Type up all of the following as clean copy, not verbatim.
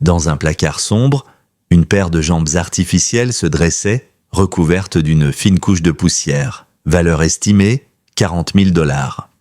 Dans un placard sombre, une paire de jambes artificielles se dressait, recouverte d'une fine couche de poussière. Valeur estimée, 40 000 $.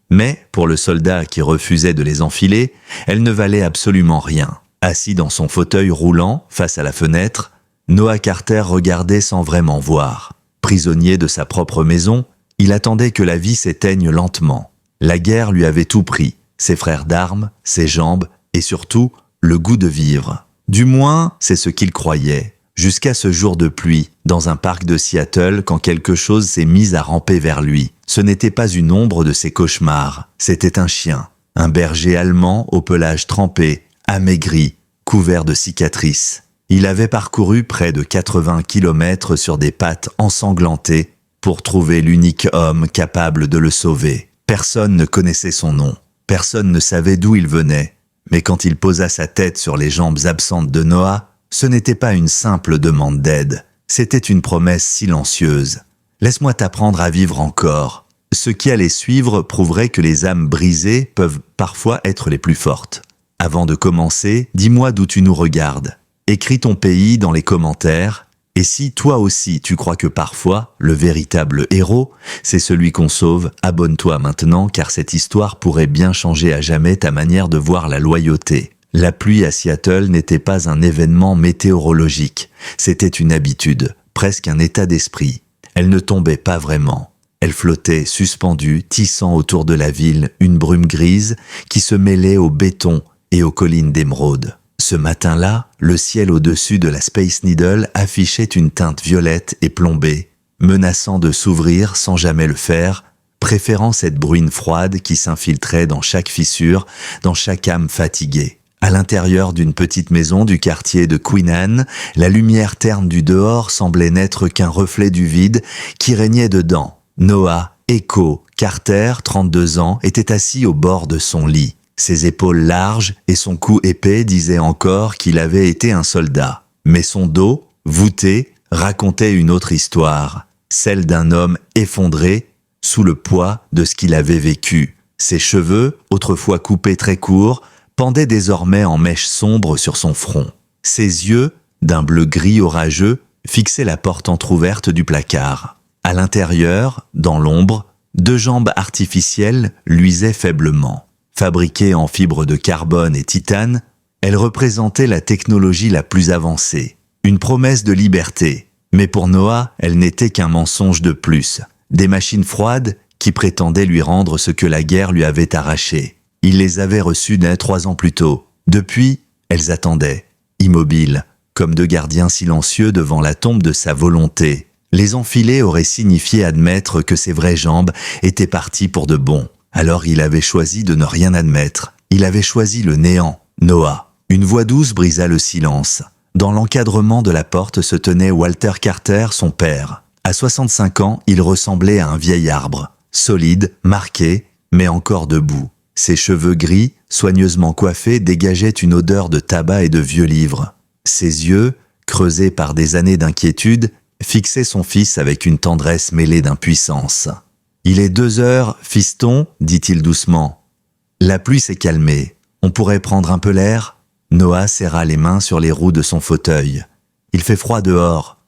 Mais, pour le soldat qui refusait de les enfiler, elles ne valaient absolument rien. Assis dans son fauteuil roulant, face à la fenêtre, Noah Carter regardait sans vraiment voir. Prisonnier de sa propre maison, il attendait que la vie s'éteigne lentement. La guerre lui avait tout pris, ses frères d'armes, ses jambes et surtout le goût de vivre. Du moins, c'est ce qu'il croyait. Jusqu'à ce jour de pluie, dans un parc de Seattle, quand quelque chose s'est mis à ramper vers lui. Ce n'était pas une ombre de ses cauchemars, c'était un chien. Un berger allemand au pelage trempé, amaigri, couvert de cicatrices. Il avait parcouru près de 80 kilomètres sur des pattes ensanglantées pour trouver l'unique homme capable de le sauver. Personne ne connaissait son nom, personne ne savait d'où il venait. Mais quand il posa sa tête sur les jambes absentes de Noah, ce n'était pas une simple demande d'aide, c'était une promesse silencieuse. « Laisse-moi t'apprendre à vivre encore ». Ce qui allait suivre prouverait que les âmes brisées peuvent parfois être les plus fortes. Avant de commencer, dis-moi d'où tu nous regardes. Écris ton pays dans les commentaires. Et si toi aussi tu crois que parfois, le véritable héros, c'est celui qu'on sauve, abonne-toi maintenant car cette histoire pourrait bien changer à jamais ta manière de voir la loyauté. La pluie à Seattle n'était pas un événement météorologique, c'était une habitude, presque un état d'esprit. Elle ne tombait pas vraiment. Elle flottait suspendue, tissant autour de la ville une brume grise qui se mêlait au béton et aux collines d'émeraude. Ce matin-là, le ciel au-dessus de la Space Needle affichait une teinte violette et plombée, menaçant de s'ouvrir sans jamais le faire, préférant cette bruine froide qui s'infiltrait dans chaque fissure, dans chaque âme fatiguée. À l'intérieur d'une petite maison du quartier de Queen Anne, la lumière terne du dehors semblait n'être qu'un reflet du vide qui régnait dedans. Noah Echo Carter, 32 ans, était assis au bord de son lit. Ses épaules larges et son cou épais disaient encore qu'il avait été un soldat. Mais son dos, voûté, racontait une autre histoire, celle d'un homme effondré sous le poids de ce qu'il avait vécu. Ses cheveux, autrefois coupés très courts, pendaient désormais en mèches sombres sur son front. Ses yeux, d'un bleu gris orageux, fixaient la porte entr'ouverte du placard. À l'intérieur, dans l'ombre, 2 jambes artificielles luisaient faiblement. Fabriquées en fibres de carbone et titane, elles représentaient la technologie la plus avancée, une promesse de liberté. Mais pour Noah, elle n'était qu'un mensonge de plus, des machines froides qui prétendaient lui rendre ce que la guerre lui avait arraché. Il les avait reçues 3 ans plus tôt. Depuis, elles attendaient, immobiles, comme 2 gardiens silencieux devant la tombe de sa volonté. Les enfiler aurait signifié admettre que ses vraies jambes étaient parties pour de bon. Alors il avait choisi de ne rien admettre. Il avait choisi le néant. Noah. Une voix douce brisa le silence. Dans l'encadrement de la porte se tenait Walter Carter, son père. À 65 ans, il ressemblait à un vieil arbre. Solide, marqué, mais encore debout. Ses cheveux gris, soigneusement coiffés, dégageaient une odeur de tabac et de vieux livres. Ses yeux, creusés par des années d'inquiétude, fixaient son fils avec une tendresse mêlée d'impuissance. « Il est 2 heures, fiston, dit-il doucement. La pluie s'est calmée. On pourrait prendre un peu l'air ?» Noah serra les mains sur les roues de son fauteuil. « Il fait froid dehors. »«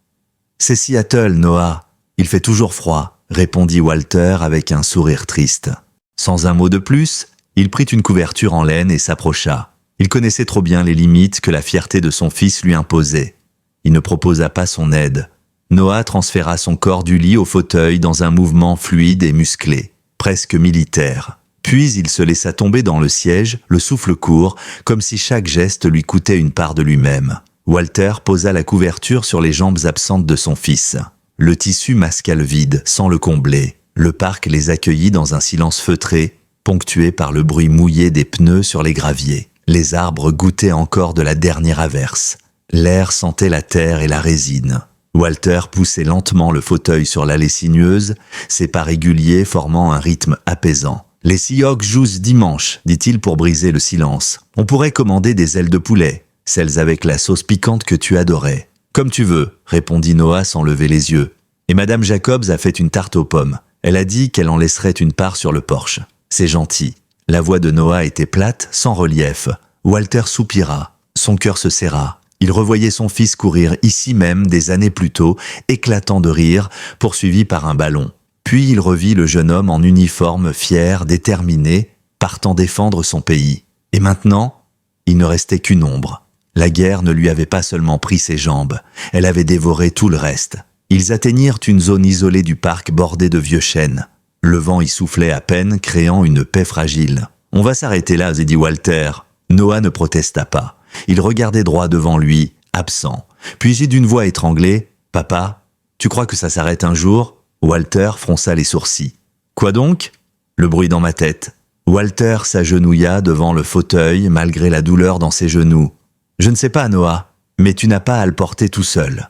C'est Seattle, Noah. Il fait toujours froid, » répondit Walter avec un sourire triste. Sans un mot de plus, il prit une couverture en laine et s'approcha. Il connaissait trop bien les limites que la fierté de son fils lui imposait. Il ne proposa pas son aide. Noah transféra son corps du lit au fauteuil dans un mouvement fluide et musclé, presque militaire. Puis il se laissa tomber dans le siège, le souffle court, comme si chaque geste lui coûtait une part de lui-même. Walter posa la couverture sur les jambes absentes de son fils. Le tissu masqua le vide, sans le combler. Le parc les accueillit dans un silence feutré, ponctué par le bruit mouillé des pneus sur les graviers. Les arbres goûtaient encore de la dernière averse. L'air sentait la terre et la résine. Walter poussait lentement le fauteuil sur l'allée sinueuse, ses pas réguliers formant un rythme apaisant. « Les Seahawks jouent dimanche, dit-il pour briser le silence. On pourrait commander des ailes de poulet, celles avec la sauce piquante que tu adorais. »« Comme tu veux, » répondit Noah sans lever les yeux. « Et Madame Jacobs a fait une tarte aux pommes. Elle a dit qu'elle en laisserait une part sur le porche. C'est gentil. » La voix de Noah était plate, sans relief. Walter soupira. Son cœur se serra. Il revoyait son fils courir ici même des années plus tôt, éclatant de rire, poursuivi par un ballon. Puis il revit le jeune homme en uniforme, fier, déterminé, partant défendre son pays. Et maintenant, il ne restait qu'une ombre. La guerre ne lui avait pas seulement pris ses jambes, elle avait dévoré tout le reste. Ils atteignirent une zone isolée du parc bordée de vieux chênes. Le vent y soufflait à peine, créant une paix fragile. « On va s'arrêter là », dit Walter. Noah ne protesta pas. Il regardait droit devant lui, absent. Puis dit d'une voix étranglée, « Papa, tu crois que ça s'arrête un jour ?» Walter fronça les sourcils. « Quoi donc ?» Le bruit dans ma tête. Walter s'agenouilla devant le fauteuil malgré la douleur dans ses genoux. « Je ne sais pas, Noah, mais tu n'as pas à le porter tout seul. »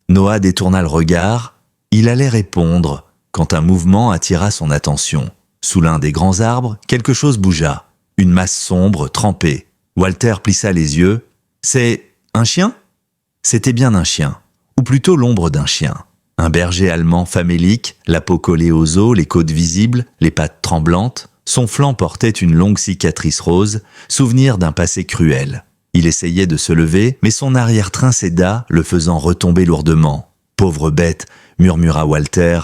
Noah détourna le regard. Il allait répondre quand un mouvement attira son attention. Sous l'un des grands arbres, quelque chose bougea. Une masse sombre, trempée. Walter plissa les yeux. « C'est un chien ?» C'était bien un chien, ou plutôt l'ombre d'un chien. Un berger allemand famélique, la peau collée aux os, les côtes visibles, les pattes tremblantes. Son flanc portait une longue cicatrice rose, souvenir d'un passé cruel. Il essayait de se lever, mais son arrière-train céda, le faisant retomber lourdement. « Pauvre bête !» murmura Walter.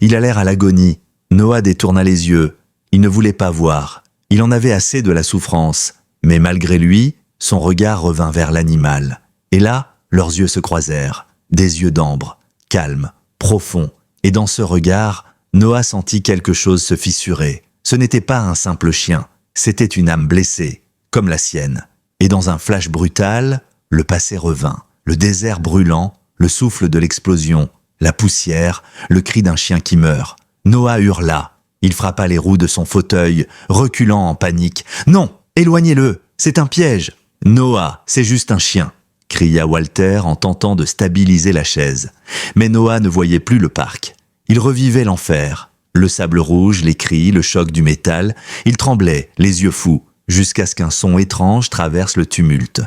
Il a l'air à l'agonie. Noah détourna les yeux. Il ne voulait pas voir. Il en avait assez de la souffrance. Mais malgré lui, son regard revint vers l'animal. Et là, leurs yeux se croisèrent. Des yeux d'ambre, calmes, profonds. Et dans ce regard, Noah sentit quelque chose se fissurer. Ce n'était pas un simple chien. C'était une âme blessée, comme la sienne. Et dans un flash brutal, le passé revint. Le désert brûlant, le souffle de l'explosion, la poussière, le cri d'un chien qui meurt. Noah hurla. Il frappa les roues de son fauteuil, reculant en panique. « Non, éloignez-le, c'est un piège !»« Noah, c'est juste un chien !» cria Walter en tentant de stabiliser la chaise. Mais Noah ne voyait plus le parc. Il revivait l'enfer. Le sable rouge, les cris, le choc du métal. Il tremblait, les yeux fous, jusqu'à ce qu'un son étrange traverse le tumulte.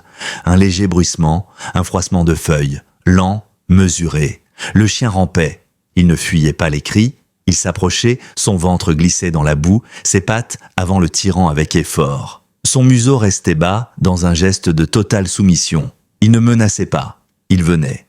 Un léger bruissement, un froissement de feuilles, lent, mesuré. Le chien rampait. Il ne fuyait pas les cris. Il s'approchait, son ventre glissait dans la boue, ses pattes avant le tirant avec effort. Son museau restait bas, dans un geste de totale soumission. Il ne menaçait pas. Il venait.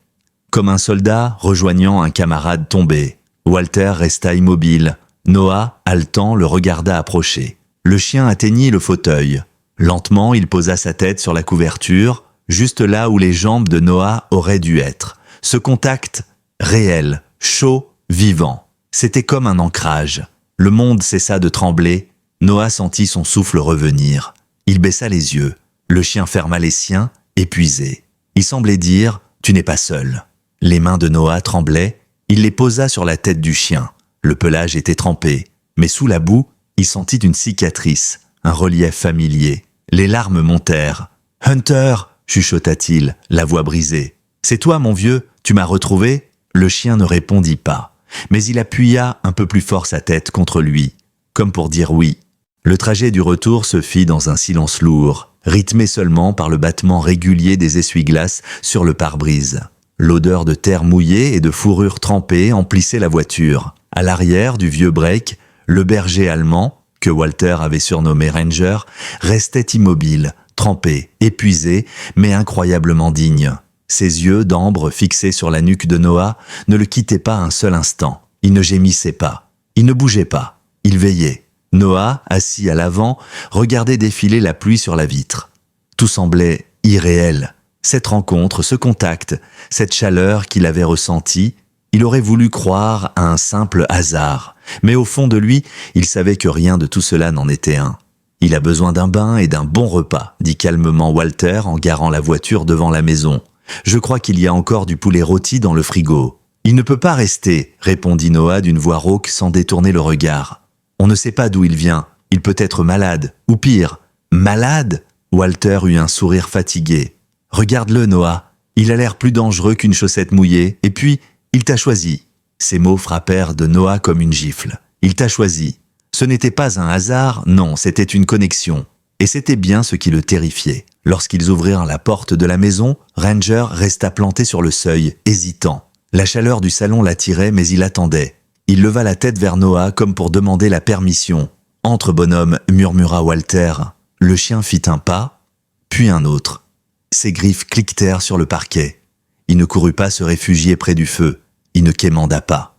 Comme un soldat rejoignant un camarade tombé. Walter resta immobile. Noah, haletant, le regarda approcher. Le chien atteignit le fauteuil. Lentement, il posa sa tête sur la couverture, juste là où les jambes de Noah auraient dû être. Ce contact, réel, chaud, vivant. C'était comme un ancrage. Le monde cessa de trembler. Noah sentit son souffle revenir. Il baissa les yeux. Le chien ferma les siens, épuisé. Il semblait dire « Tu n'es pas seul ». Les mains de Noah tremblaient. Il les posa sur la tête du chien. Le pelage était trempé. Mais sous la boue, il sentit une cicatrice, un relief familier. Les larmes montèrent. « Hunter !» chuchota-t-il, la voix brisée. « C'est toi, mon vieux, tu m'as retrouvé ?» Le chien ne répondit pas. Mais il appuya un peu plus fort sa tête contre lui, comme pour dire oui. Le trajet du retour se fit dans un silence lourd, rythmé seulement par le battement régulier des essuie-glaces sur le pare-brise. L'odeur de terre mouillée et de fourrure trempée emplissait la voiture. À l'arrière du vieux break, le berger allemand, que Walter avait surnommé Ranger, restait immobile, trempé, épuisé, mais incroyablement digne. Ses yeux d'ambre fixés sur la nuque de Noah ne le quittaient pas un seul instant. Il ne gémissait pas. Il ne bougeait pas. Il veillait. Noah, assis à l'avant, regardait défiler la pluie sur la vitre. Tout semblait irréel. Cette rencontre, ce contact, cette chaleur qu'il avait ressentie, il aurait voulu croire à un simple hasard. Mais au fond de lui, il savait que rien de tout cela n'en était un. « Il a besoin d'un bain et d'un bon repas », dit calmement Walter en garant la voiture devant la maison. « Je crois qu'il y a encore du poulet rôti dans le frigo. »« Il ne peut pas rester », répondit Noah d'une voix rauque sans détourner le regard. « On ne sait pas d'où il vient. Il peut être malade. Ou pire. »« Malade ?» Walter eut un sourire fatigué. « Regarde-le, Noah. Il a l'air plus dangereux qu'une chaussette mouillée. Et puis, il t'a choisi. » Ces mots frappèrent de Noah comme une gifle. « Il t'a choisi. » Ce n'était pas un hasard, non, c'était une connexion. Et c'était bien ce qui le terrifiait. Lorsqu'ils ouvrirent la porte de la maison, Ranger resta planté sur le seuil, hésitant. La chaleur du salon l'attirait, mais il attendait. Il leva la tête vers Noah comme pour demander la permission. « Entre, bonhomme », murmura Walter. Le chien fit un pas, puis un autre. « Ses griffes cliquetèrent sur le parquet. Il ne courut pas se réfugier près du feu. Il ne quémanda pas.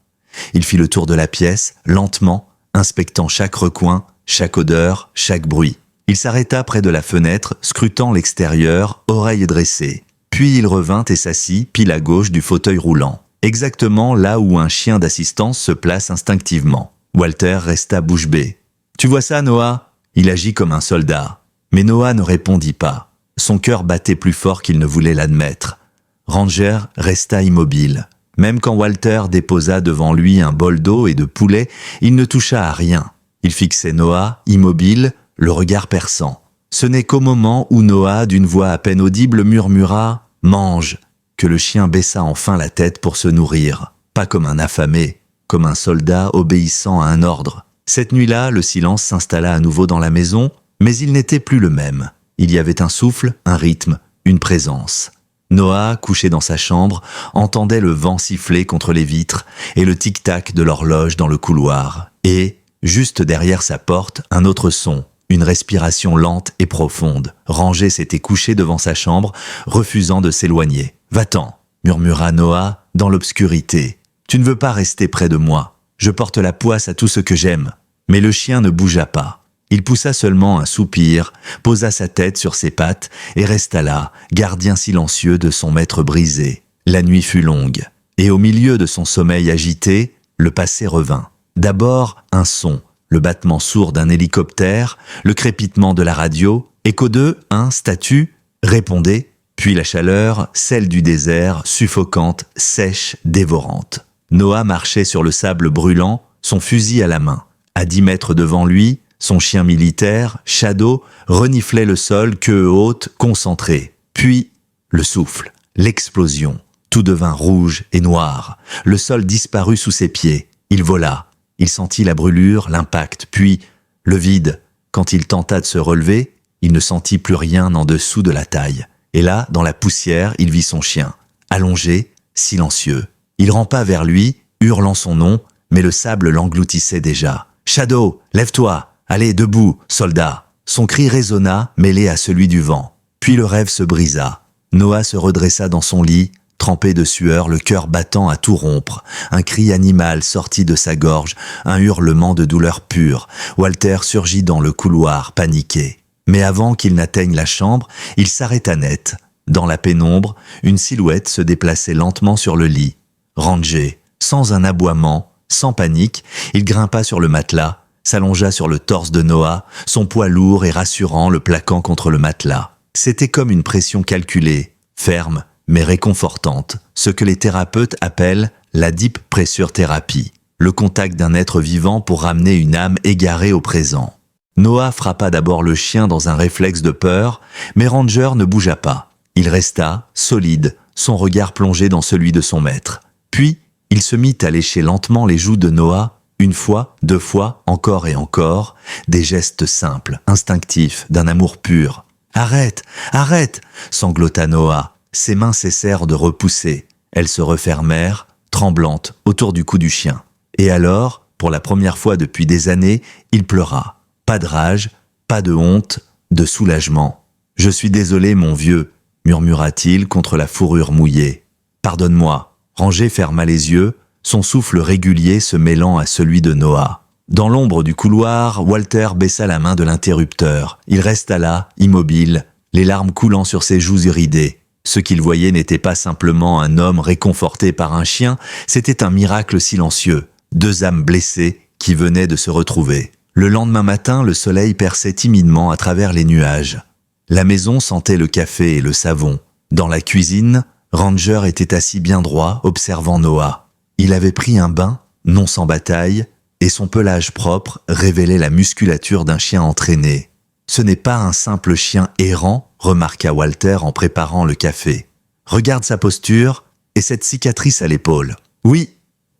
Il fit le tour de la pièce, lentement, inspectant chaque recoin, chaque odeur, chaque bruit. Il s'arrêta près de la fenêtre, scrutant l'extérieur, oreilles dressées. Puis il revint et s'assit, pile à gauche du fauteuil roulant, exactement là où un chien d'assistance se place instinctivement. Walter resta bouche bée. « Tu vois ça, Noah ?» Il agit comme un soldat. Mais Noah ne répondit pas. Son cœur battait plus fort qu'il ne voulait l'admettre. Ranger resta immobile. Même quand Walter déposa devant lui un bol d'eau et de poulet, il ne toucha à rien. Il fixait Noah, immobile, le regard perçant. Ce n'est qu'au moment où Noah, d'une voix à peine audible, murmura « Mange !» que le chien baissa enfin la tête pour se nourrir. Pas comme un affamé, comme un soldat obéissant à un ordre. Cette nuit-là, le silence s'installa à nouveau dans la maison, mais il n'était plus le même. Il y avait un souffle, un rythme, une présence. Noah, couché dans sa chambre, entendait le vent siffler contre les vitres et le tic-tac de l'horloge dans le couloir. Et, juste derrière sa porte, un autre son, une respiration lente et profonde. Ranger s'était couché devant sa chambre, refusant de s'éloigner. « Va-t'en !» murmura Noah dans l'obscurité. « Tu ne veux pas rester près de moi. Je porte la poisse à tout ce que j'aime. » Mais le chien ne bougea pas. Il poussa seulement un soupir, posa sa tête sur ses pattes et resta là, gardien silencieux de son maître brisé. La nuit fut longue, et au milieu de son sommeil agité, le passé revint. D'abord, un son, le battement sourd d'un hélicoptère, le crépitement de la radio, écho de un statut, répondait, puis la chaleur, celle du désert, suffocante, sèche, dévorante. Noah marchait sur le sable brûlant, son fusil à la main. À 10 mètres devant lui, son chien militaire, Shadow, reniflait le sol, queue haute, concentrée. Puis, le souffle, l'explosion. Tout devint rouge et noir. Le sol disparut sous ses pieds. Il vola. Il sentit la brûlure, l'impact, puis le vide. Quand il tenta de se relever, il ne sentit plus rien en dessous de la taille. Et là, dans la poussière, il vit son chien, allongé, silencieux. Il rampa vers lui, hurlant son nom, mais le sable l'engloutissait déjà. « Shadow, lève-toi ! Allez, debout, soldat !» Son cri résonna, mêlé à celui du vent. Puis le rêve se brisa. Noah se redressa dans son lit, trempé de sueur, le cœur battant à tout rompre. Un cri animal sortit de sa gorge, un hurlement de douleur pure. Walter surgit dans le couloir, paniqué. Mais avant qu'il n'atteigne la chambre, il s'arrêta net. Dans la pénombre, une silhouette se déplaçait lentement sur le lit. Ranger, sans un aboiement, sans panique, il grimpa sur le matelas, s'allongea sur le torse de Noah, son poids lourd et rassurant le plaquant contre le matelas. C'était comme une pression calculée, ferme, mais réconfortante, ce que les thérapeutes appellent la deep pressure thérapie, le contact d'un être vivant pour ramener une âme égarée au présent. Noah frappa d'abord le chien dans un réflexe de peur, mais Ranger ne bougea pas. Il resta, solide, son regard plongé dans celui de son maître. Puis, il se mit à lécher lentement les joues de Noah, une fois, 2 fois, encore et encore, des gestes simples, instinctifs, d'un amour pur. « Arrête, arrête !» sanglota Noah. Ses mains cessèrent de repousser. Elles se refermèrent, tremblantes, autour du cou du chien. Et alors, pour la première fois depuis des années, il pleura. Pas de rage, pas de honte, de soulagement. « Je suis désolé, mon vieux », murmura-t-il contre la fourrure mouillée. « Pardonne-moi. » Ranger ferma les yeux, son souffle régulier se mêlant à celui de Noah. Dans l'ombre du couloir, Walter baissa la main de l'interrupteur. Il resta là, immobile, les larmes coulant sur ses joues iridées. Ce qu'il voyait n'était pas simplement un homme réconforté par un chien, c'était un miracle silencieux. 2 âmes blessées qui venaient de se retrouver. Le lendemain matin, le soleil perçait timidement à travers les nuages. La maison sentait le café et le savon. Dans la cuisine, Ranger était assis bien droit, observant Noah. Il avait pris un bain, non sans bataille, et son pelage propre révélait la musculature d'un chien entraîné. « Ce n'est pas un simple chien errant », remarqua Walter en préparant le café. « Regarde sa posture et cette cicatrice à l'épaule. »« Oui,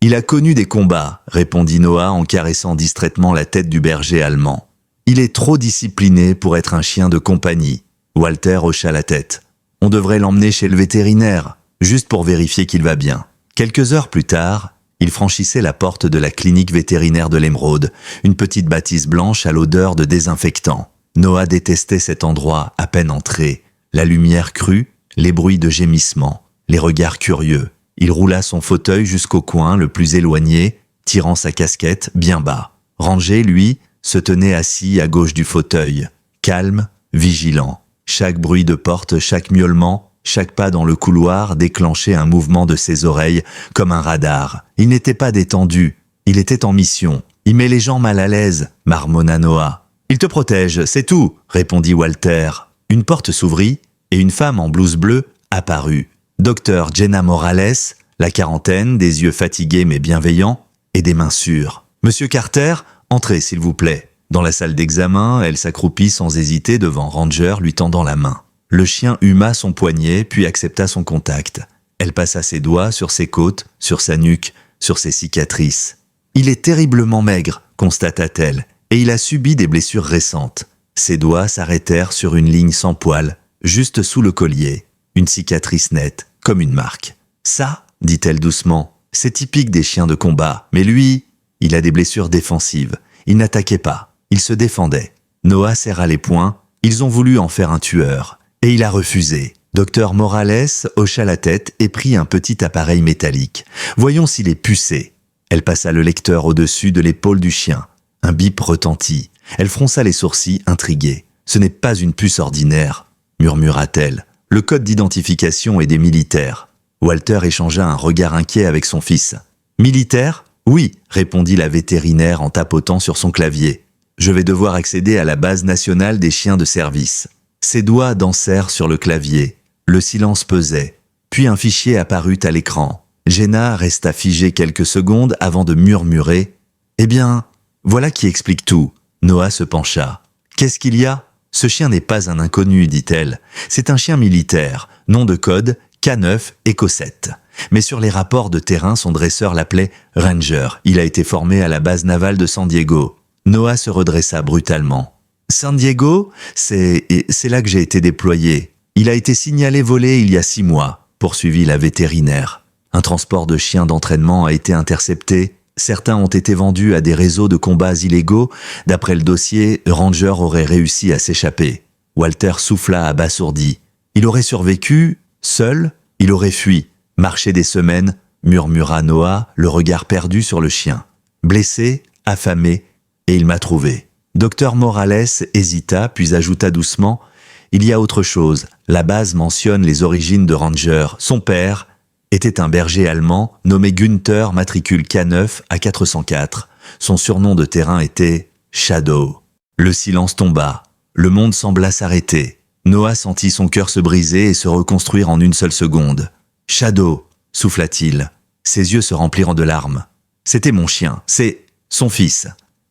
il a connu des combats », répondit Noah en caressant distraitement la tête du berger allemand. « Il est trop discipliné pour être un chien de compagnie. » Walter hocha la tête. « On devrait l'emmener chez le vétérinaire, juste pour vérifier qu'il va bien. » Quelques heures plus tard, il franchissait la porte de la clinique vétérinaire de l'Émeraude, une petite bâtisse blanche à l'odeur de désinfectant. Noah détestait cet endroit à peine entré. La lumière crue, les bruits de gémissements, les regards curieux. Il roula son fauteuil jusqu'au coin le plus éloigné, tirant sa casquette bien bas. Ranger, lui, se tenait assis à gauche du fauteuil, calme, vigilant. Chaque bruit de porte, chaque miaulement, chaque pas dans le couloir déclenchait un mouvement de ses oreilles comme un radar. Il n'était pas détendu, il était en mission. Il met les gens mal à l'aise, marmonna Noah. Il te protège, c'est tout, répondit Walter. Une porte s'ouvrit et une femme en blouse bleue apparut. Docteur Jenna Morales, la quarantaine, des yeux fatigués mais bienveillants et des mains sûres. Monsieur Carter, entrez s'il vous plaît. Dans la salle d'examen, elle s'accroupit sans hésiter devant Ranger lui tendant la main. Le chien huma son poignet puis accepta son contact. Elle passa ses doigts sur ses côtes, sur sa nuque, sur ses cicatrices. Il est terriblement maigre, constata-t-elle, et il a subi des blessures récentes. Ses doigts s'arrêtèrent sur une ligne sans poils, juste sous le collier. Une cicatrice nette, comme une marque. Ça, dit-elle doucement, c'est typique des chiens de combat. Mais lui, il a des blessures défensives. Il n'attaquait pas, il se défendait. Noah serra les poings, ils ont voulu en faire un tueur. Et il a refusé. Docteur Morales hocha la tête et prit un petit appareil métallique. Voyons s'il est pucé. Elle passa le lecteur au-dessus de l'épaule du chien. Un bip retentit. Elle fronça les sourcils, intriguée. Ce n'est pas une puce ordinaire, murmura-t-elle. Le code d'identification est des militaires. Walter échangea un regard inquiet avec son fils. Militaire ? Oui, répondit la vétérinaire en tapotant sur son clavier. Je vais devoir accéder à la base nationale des chiens de service. Ses doigts dansèrent sur le clavier. Le silence pesait. Puis un fichier apparut à l'écran. Jenna resta figée quelques secondes avant de murmurer « Eh bien, voilà qui explique tout. » Noah se pencha. « Qu'est-ce qu'il y a ? Ce chien n'est pas un inconnu, dit-elle. C'est un chien militaire, nom de code K9 Echo 7. Mais sur les rapports de terrain, son dresseur l'appelait Ranger. Il a été formé à la base navale de San Diego. » Noah se redressa brutalement. « San Diego, c'est là que j'ai été déployé. Il a été signalé volé il y a 6 mois, » poursuivit la vétérinaire. Un transport de chiens d'entraînement a été intercepté. Certains ont été vendus à des réseaux de combats illégaux. D'après le dossier, Ranger aurait réussi à s'échapper. Walter souffla abasourdi. Il aurait survécu, seul, il aurait fui. Marché des semaines, murmura Noah, le regard perdu sur le chien. Blessé, affamé, et il m'a trouvé. Docteur Morales hésita, puis ajouta doucement « Il y a autre chose. La base mentionne les origines de Ranger. Son père était un berger allemand nommé Günther, matricule K9 à 404. Son surnom de terrain était Shadow. » Le silence tomba. Le monde sembla s'arrêter. Noah sentit son cœur se briser et se reconstruire en une seule seconde. « Shadow !» souffla-t-il. Ses yeux se remplirent de larmes. « C'était mon chien. C'est son fils. »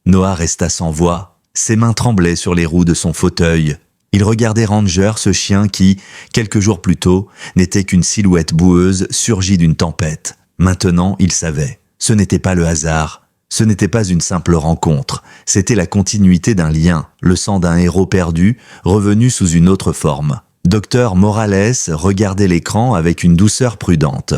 Noah resta sans voix. Ses mains tremblaient sur les roues de son fauteuil. Il regardait Ranger, ce chien qui, quelques jours plus tôt, n'était qu'une silhouette boueuse surgie d'une tempête. Maintenant, il savait. Ce n'était pas le hasard. Ce n'était pas une simple rencontre. C'était la continuité d'un lien, le sang d'un héros perdu, revenu sous une autre forme. Docteur Morales regardait l'écran avec une douceur prudente.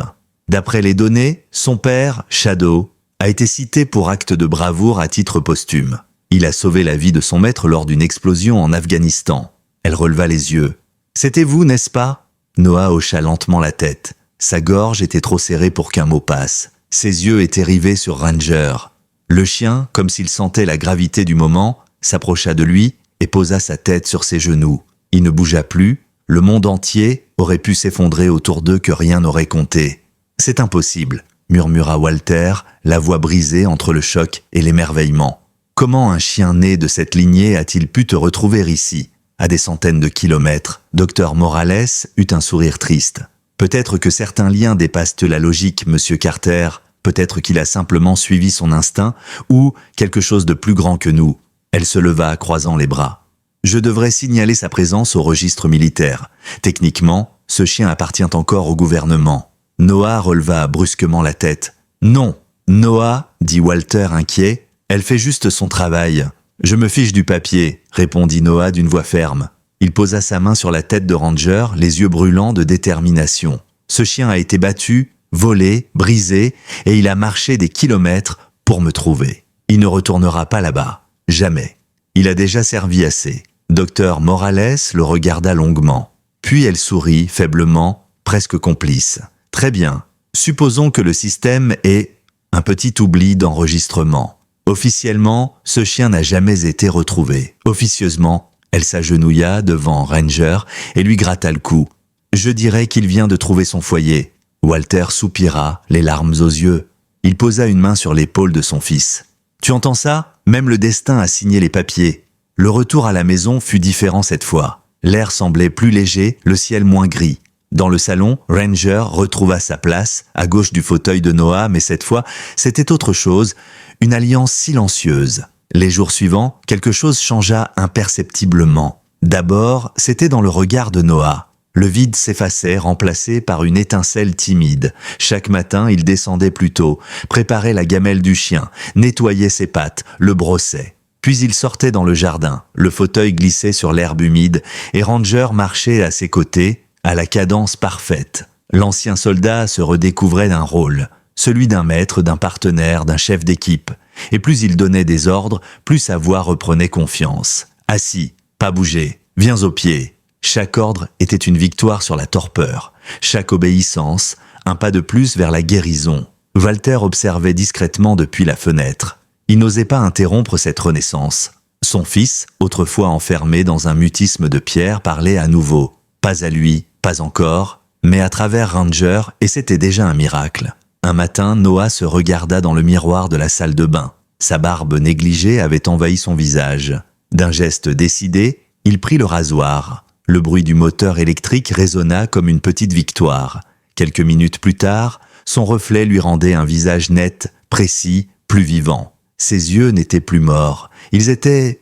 D'après les données, son père, Shadow, a été cité pour acte de bravoure à titre posthume. Il a sauvé la vie de son maître lors d'une explosion en Afghanistan. Elle releva les yeux. « C'était vous, n'est-ce pas ?» Noah hocha lentement la tête. Sa gorge était trop serrée pour qu'un mot passe. Ses yeux étaient rivés sur Ranger. Le chien, comme s'il sentait la gravité du moment, s'approcha de lui et posa sa tête sur ses genoux. Il ne bougea plus. Le monde entier aurait pu s'effondrer autour d'eux que rien n'aurait compté. « C'est impossible », murmura Walter, la voix brisée entre le choc et l'émerveillement. « Comment un chien né de cette lignée a-t-il pu te retrouver ici ?» À des centaines de kilomètres, Docteur Morales eut un sourire triste. Peut-être que certains liens dépassent la logique, Monsieur Carter. Peut-être qu'il a simplement suivi son instinct, ou quelque chose de plus grand que nous. Elle se leva, croisant les bras. Je devrais signaler sa présence au registre militaire. Techniquement, ce chien appartient encore au gouvernement. Noah releva brusquement la tête. Non, Noah, dit Walter inquiet, elle fait juste son travail. Je me fiche du papier, répondit Noah d'une voix ferme. Il posa sa main sur la tête de Ranger, les yeux brûlants de détermination. Ce chien a été battu, volé, brisé, et il a marché des kilomètres pour me trouver. Il ne retournera pas là-bas. Jamais. Il a déjà servi assez. Docteur Morales le regarda longuement. Puis elle sourit faiblement, presque complice. Très bien. Supposons que le système ait un petit oubli d'enregistrement. Officiellement, ce chien n'a jamais été retrouvé. Officieusement, elle s'agenouilla devant Ranger et lui gratta le cou. Je dirais qu'il vient de trouver son foyer. Walter soupira, les larmes aux yeux. Il posa une main sur l'épaule de son fils. Tu entends ça? Même le destin a signé les papiers. Le retour à la maison fut différent cette fois. L'air semblait plus léger, le ciel moins gris. Dans le salon, Ranger retrouva sa place, à gauche du fauteuil de Noah, mais cette fois, c'était autre chose, une alliance silencieuse. Les jours suivants, quelque chose changea imperceptiblement. D'abord, c'était dans le regard de Noah. Le vide s'effaçait, remplacé par une étincelle timide. Chaque matin, il descendait plus tôt, préparait la gamelle du chien, nettoyait ses pattes, le brossait. Puis il sortait dans le jardin, le fauteuil glissait sur l'herbe humide, et Ranger marchait à ses côtés, à la cadence parfaite. L'ancien soldat se redécouvrait d'un rôle, celui d'un maître, d'un partenaire, d'un chef d'équipe. Et plus il donnait des ordres, plus sa voix reprenait confiance. Assis, pas bouger, viens au pied. Chaque ordre était une victoire sur la torpeur. Chaque obéissance, un pas de plus vers la guérison. Walter observait discrètement depuis la fenêtre. Il n'osait pas interrompre cette renaissance. Son fils, autrefois enfermé dans un mutisme de pierre, parlait à nouveau. Pas à lui, pas encore, mais à travers Ranger, et c'était déjà un miracle. Un matin, Noah se regarda dans le miroir de la salle de bain. Sa barbe négligée avait envahi son visage. D'un geste décidé, il prit le rasoir. Le bruit du moteur électrique résonna comme une petite victoire. Quelques minutes plus tard, son reflet lui rendait un visage net, précis, plus vivant. Ses yeux n'étaient plus morts, ils étaient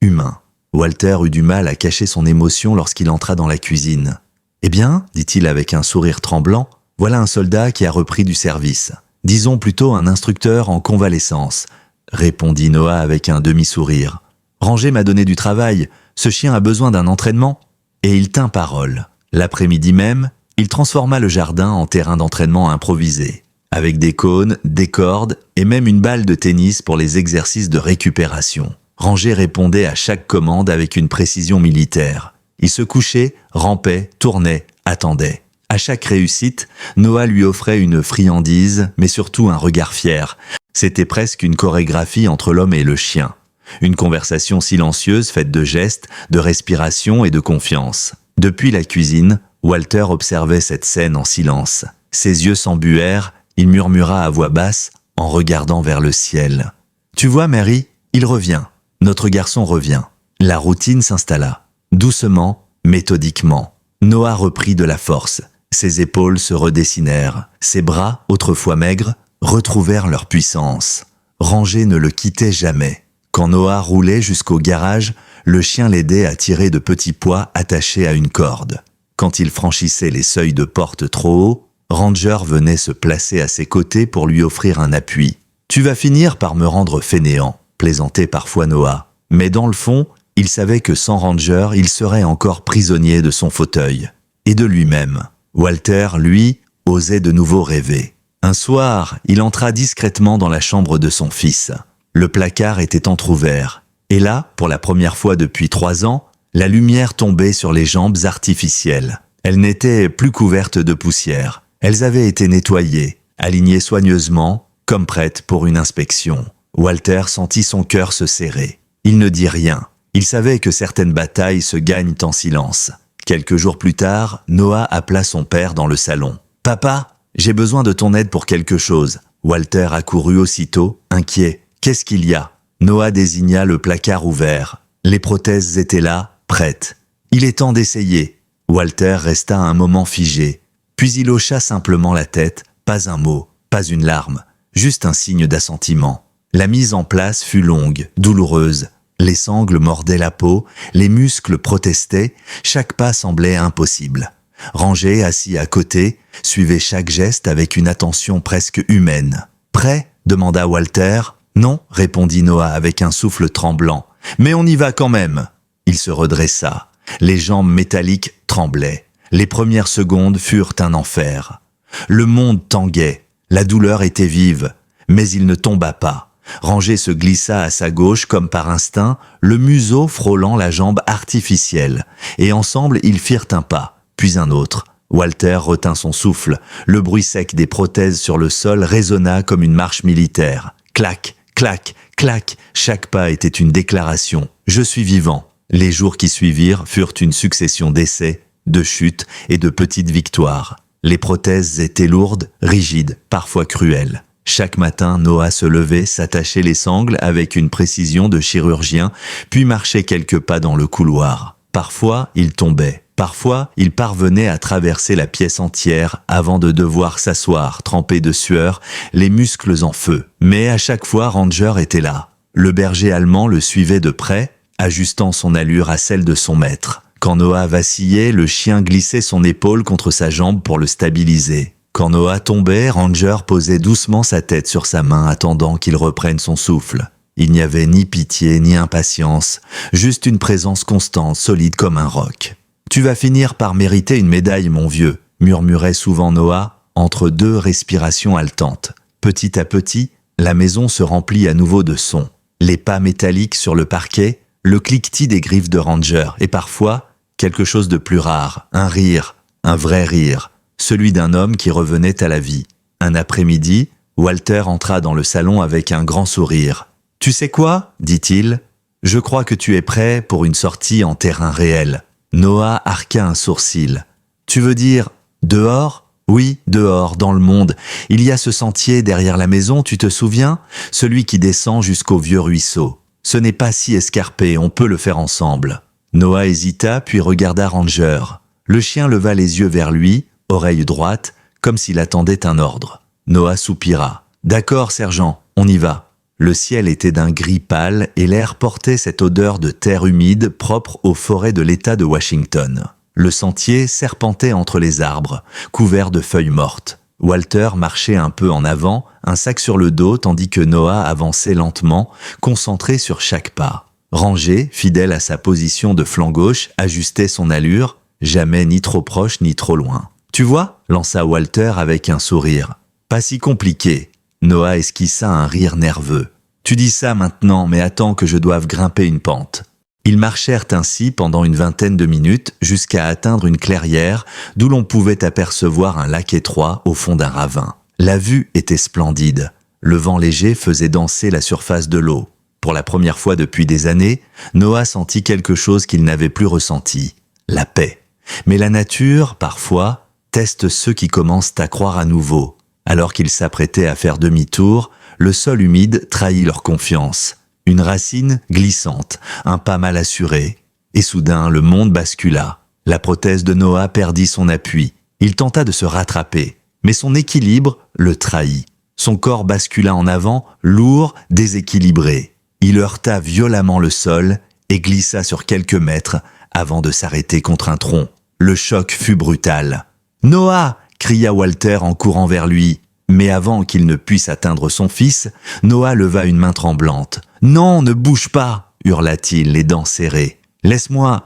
humains. Walter eut du mal à cacher son émotion lorsqu'il entra dans la cuisine. « Eh bien, dit-il avec un sourire tremblant, voilà un soldat qui a repris du service. Disons plutôt un instructeur en convalescence, » répondit Noah avec un demi-sourire. « Ranger m'a donné du travail, ce chien a besoin d'un entraînement. » Et il tint parole. L'après-midi même, il transforma le jardin en terrain d'entraînement improvisé, avec des cônes, des cordes et même une balle de tennis pour les exercices de récupération. Ranger répondait à chaque commande avec une précision militaire. Il se couchait, rampait, tournait, attendait. À chaque réussite, Noah lui offrait une friandise, mais surtout un regard fier. C'était presque une chorégraphie entre l'homme et le chien. Une conversation silencieuse faite de gestes, de respiration et de confiance. Depuis la cuisine, Walter observait cette scène en silence. Ses yeux s'embuèrent, il murmura à voix basse en regardant vers le ciel. « Tu vois, Mary, il revient. Notre garçon revient. » La routine s'installa. Doucement, méthodiquement. Noah reprit de la force. Ses épaules se redessinèrent. Ses bras, autrefois maigres, retrouvèrent leur puissance. Ranger ne le quittait jamais. Quand Noah roulait jusqu'au garage, le chien l'aidait à tirer de petits poids attachés à une corde. Quand il franchissait les seuils de porte trop haut, Ranger venait se placer à ses côtés pour lui offrir un appui. « Tu vas finir par me rendre fainéant », plaisantait parfois Noah. Mais dans le fond, il savait que sans Ranger, il serait encore prisonnier de son fauteuil. Et de lui-même. Walter, lui, osait de nouveau rêver. Un soir, il entra discrètement dans la chambre de son fils. Le placard était entrouvert. Et là, pour la première fois depuis 3 ans, la lumière tombait sur les jambes artificielles. Elles n'étaient plus couvertes de poussière. Elles avaient été nettoyées, alignées soigneusement, comme prêtes pour une inspection. Walter sentit son cœur se serrer. Il ne dit rien. Il savait que certaines batailles se gagnent en silence. Quelques jours plus tard, Noah appela son père dans le salon. « Papa, j'ai besoin de ton aide pour quelque chose. » Walter accourut aussitôt, inquiet. « Qu'est-ce qu'il y a ?» Noah désigna le placard ouvert. Les prothèses étaient là, prêtes. « Il est temps d'essayer. » Walter resta un moment figé. Puis il hocha simplement la tête, pas un mot, pas une larme, juste un signe d'assentiment. La mise en place fut longue, douloureuse. Les sangles mordaient la peau, les muscles protestaient, chaque pas semblait impossible. Ranger, assis à côté, suivait chaque geste avec une attention presque humaine. « Prêt ?» demanda Walter. « Non » répondit Noah avec un souffle tremblant. « Mais on y va quand même !» Il se redressa. Les jambes métalliques tremblaient. Les premières secondes furent un enfer. Le monde tanguait. La douleur était vive. Mais il ne tomba pas. Ranger se glissa à sa gauche comme par instinct, le museau frôlant la jambe artificielle, et ensemble ils firent un pas, puis un autre. Walter retint son souffle, le bruit sec des prothèses sur le sol résonna comme une marche militaire. Clac, clac, clac, chaque pas était une déclaration. Je suis vivant. Les jours qui suivirent furent une succession d'essais, de chutes et de petites victoires. Les prothèses étaient lourdes, rigides, parfois cruelles. Chaque matin, Noah se levait, s'attachait les sangles avec une précision de chirurgien, puis marchait quelques pas dans le couloir. Parfois, il tombait. Parfois, il parvenait à traverser la pièce entière avant de devoir s'asseoir, trempé de sueur, les muscles en feu. Mais à chaque fois, Ranger était là. Le berger allemand le suivait de près, ajustant son allure à celle de son maître. Quand Noah vacillait, le chien glissait son épaule contre sa jambe pour le stabiliser. Quand Noah tombait, Ranger posait doucement sa tête sur sa main, attendant qu'il reprenne son souffle. Il n'y avait ni pitié ni impatience, juste une présence constante, solide comme un roc. « Tu vas finir par mériter une médaille, mon vieux », murmurait souvent Noah, entre deux respirations haletantes. Petit à petit, la maison se remplit à nouveau de sons. Les pas métalliques sur le parquet, le cliquetis des griffes de Ranger, et parfois, quelque chose de plus rare, un rire, un vrai rire, celui d'un homme qui revenait à la vie. Un après-midi, Walter entra dans le salon avec un grand sourire. « Tu sais quoi ?» dit-il. « Je crois que tu es prêt pour une sortie en terrain réel. » Noah arqua un sourcil. « Tu veux dire dehors ?» ?»« Oui, dehors, dans le monde. Il y a ce sentier derrière la maison, tu te souviens? Celui qui descend jusqu'au vieux ruisseau. Ce n'est pas si escarpé, on peut le faire ensemble. » Noah hésita, puis regarda Ranger. Le chien leva les yeux vers lui, oreille droite, comme s'il attendait un ordre. Noah soupira. « D'accord, sergent, on y va. » Le ciel était d'un gris pâle et l'air portait cette odeur de terre humide propre aux forêts de l'État de Washington. Le sentier serpentait entre les arbres, couvert de feuilles mortes. Walter marchait un peu en avant, un sac sur le dos, tandis que Noah avançait lentement, concentré sur chaque pas. Ranger, fidèle à sa position de flanc gauche, ajustait son allure, jamais ni trop proche ni trop loin. « Tu vois ?» lança Walter avec un sourire. « Pas si compliqué. » Noah esquissa un rire nerveux. « Tu dis ça maintenant, mais attends que je doive grimper une pente. » Ils marchèrent ainsi pendant une vingtaine de minutes jusqu'à atteindre une clairière d'où l'on pouvait apercevoir un lac étroit au fond d'un ravin. La vue était splendide. Le vent léger faisait danser la surface de l'eau. Pour la première fois depuis des années, Noah sentit quelque chose qu'il n'avait plus ressenti. La paix. Mais la nature, parfois, teste ceux qui commencent à croire à nouveau. Alors qu'ils s'apprêtaient à faire demi-tour, le sol humide trahit leur confiance. Une racine glissante, un pas mal assuré. Et soudain, le monde bascula. La prothèse de Noah perdit son appui. Il tenta de se rattraper, mais son équilibre le trahit. Son corps bascula en avant, lourd, déséquilibré. Il heurta violemment le sol et glissa sur quelques mètres avant de s'arrêter contre un tronc. Le choc fut brutal. « Noah !» cria Walter en courant vers lui. Mais avant qu'il ne puisse atteindre son fils, Noah leva une main tremblante. « Non, ne bouge pas !» hurla-t-il, les dents serrées. « Laisse-moi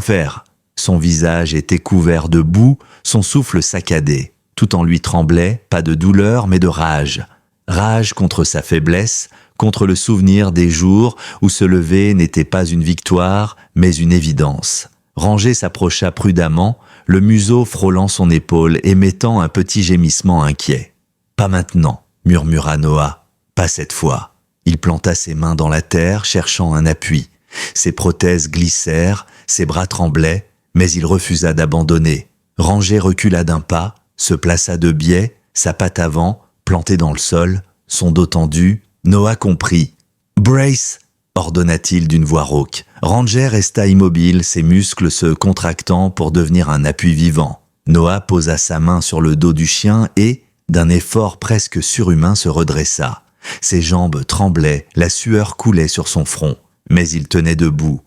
faire !» Son visage était couvert de boue, son souffle saccadé. Tout en lui tremblait, pas de douleur, mais de rage. Rage contre sa faiblesse, contre le souvenir des jours où se lever n'était pas une victoire, mais une évidence. Ranger s'approcha prudemment, le museau frôlant son épaule, émettant un petit gémissement inquiet. « Pas maintenant », murmura Noah. « Pas cette fois. » Il planta ses mains dans la terre, cherchant un appui. Ses prothèses glissèrent, ses bras tremblaient, mais il refusa d'abandonner. Ranger recula d'un pas, se plaça de biais, sa patte avant, plantée dans le sol, son dos tendu. Noah comprit. « Brace !» ordonna-t-il d'une voix rauque. Ranger resta immobile, ses muscles se contractant pour devenir un appui vivant. Noah posa sa main sur le dos du chien et, d'un effort presque surhumain, se redressa. Ses jambes tremblaient, la sueur coulait sur son front. Mais il tenait debout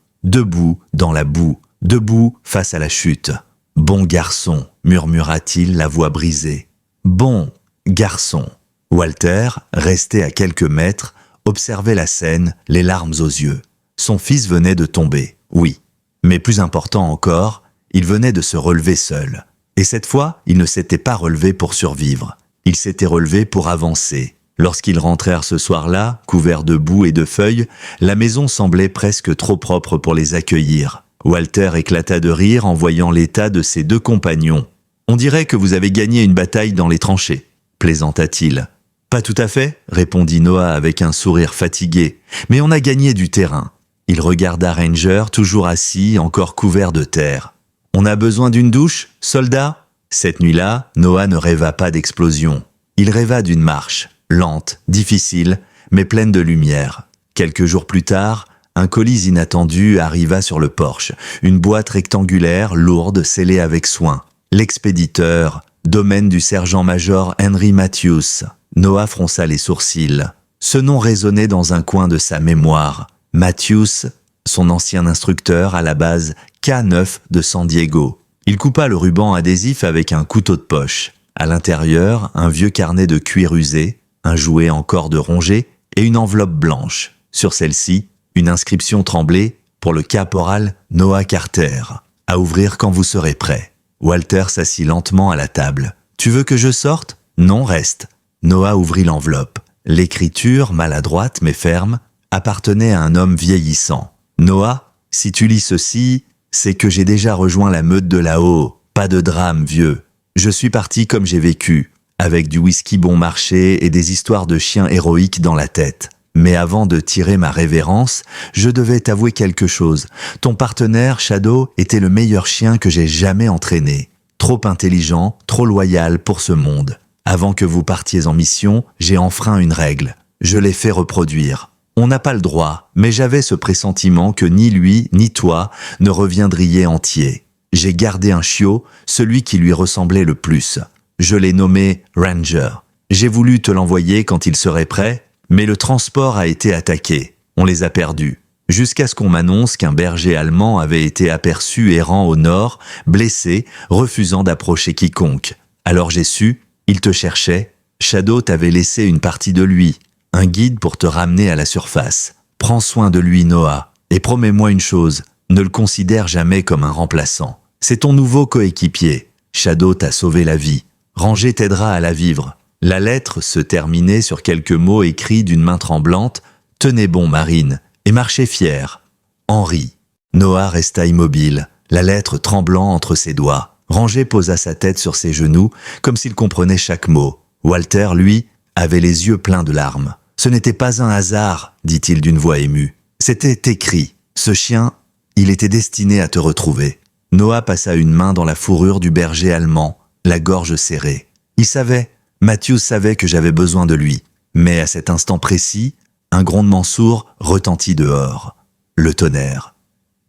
dans la boue, debout face à la chute. « Bon garçon !» murmura-t-il, la voix brisée. « Bon garçon !» Walter, resté à quelques mètres, observait la scène, les larmes aux yeux. Son fils venait de tomber, oui. Mais plus important encore, il venait de se relever seul. Et cette fois, il ne s'était pas relevé pour survivre. Il s'était relevé pour avancer. Lorsqu'ils rentrèrent ce soir-là, couverts de boue et de feuilles, la maison semblait presque trop propre pour les accueillir. Walter éclata de rire en voyant l'état de ses deux compagnons. « On dirait que vous avez gagné une bataille dans les tranchées », plaisanta-t-il. « Pas tout à fait », répondit Noah avec un sourire fatigué, « mais on a gagné du terrain. » Il regarda Ranger, toujours assis, encore couvert de terre. « On a besoin d'une douche, soldat ?» Cette nuit-là, Noah ne rêva pas d'explosion. Il rêva d'une marche, lente, difficile, mais pleine de lumière. Quelques jours plus tard, un colis inattendu arriva sur le porche, une boîte rectangulaire, lourde, scellée avec soin. L'expéditeur, domaine du sergent-major Henry Matthews. Noah fronça les sourcils. Ce nom résonnait dans un coin de sa mémoire. Matthews, son ancien instructeur à la base K9 de San Diego. Il coupa le ruban adhésif avec un couteau de poche. À l'intérieur, un vieux carnet de cuir usé, un jouet en corde rongée et une enveloppe blanche. Sur celle-ci, une inscription tremblée pour le caporal Noah Carter. À ouvrir quand vous serez prêt. Walter s'assit lentement à la table. « Tu veux que je sorte ? Non, reste. » Noah ouvrit l'enveloppe. L'écriture, maladroite mais ferme, appartenait à un homme vieillissant. « Noah, si tu lis ceci, c'est que j'ai déjà rejoint la meute de là-haut. Pas de drame, vieux. Je suis parti comme j'ai vécu, avec du whisky bon marché et des histoires de chiens héroïques dans la tête. Mais avant de tirer ma révérence, je devais t'avouer quelque chose. Ton partenaire, Shadow, était le meilleur chien que j'ai jamais entraîné. Trop intelligent, trop loyal pour ce monde. Avant que vous partiez en mission, j'ai enfreint une règle. Je l'ai fait reproduire. On n'a pas le droit, mais j'avais ce pressentiment que ni lui, ni toi ne reviendriez entiers. J'ai gardé un chiot, celui qui lui ressemblait le plus. Je l'ai nommé Ranger. J'ai voulu te l'envoyer quand il serait prêt, mais le transport a été attaqué. On les a perdus. Jusqu'à ce qu'on m'annonce qu'un berger allemand avait été aperçu errant au nord, blessé, refusant d'approcher quiconque. Alors j'ai su, il te cherchait. Shadow t'avait laissé une partie de lui, un guide pour te ramener à la surface. Prends soin de lui, Noah, et promets-moi une chose, ne le considère jamais comme un remplaçant. C'est ton nouveau coéquipier. Shadow t'a sauvé la vie. Ranger t'aidera à la vivre. La lettre se terminait sur quelques mots écrits d'une main tremblante. « Tenez bon, Marine, et marchez fier. Henri. » Noah resta immobile, la lettre tremblant entre ses doigts. Ranger posa sa tête sur ses genoux, comme s'il comprenait chaque mot. Walter, lui, avait les yeux pleins de larmes. « Ce n'était pas un hasard, dit-il d'une voix émue. C'était écrit. Ce chien, il était destiné à te retrouver. » Noah passa une main dans la fourrure du berger allemand, la gorge serrée. Il savait, Matthews savait que j'avais besoin de lui. Mais à cet instant précis, un grondement sourd retentit dehors. Le tonnerre.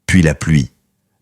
Puis la pluie.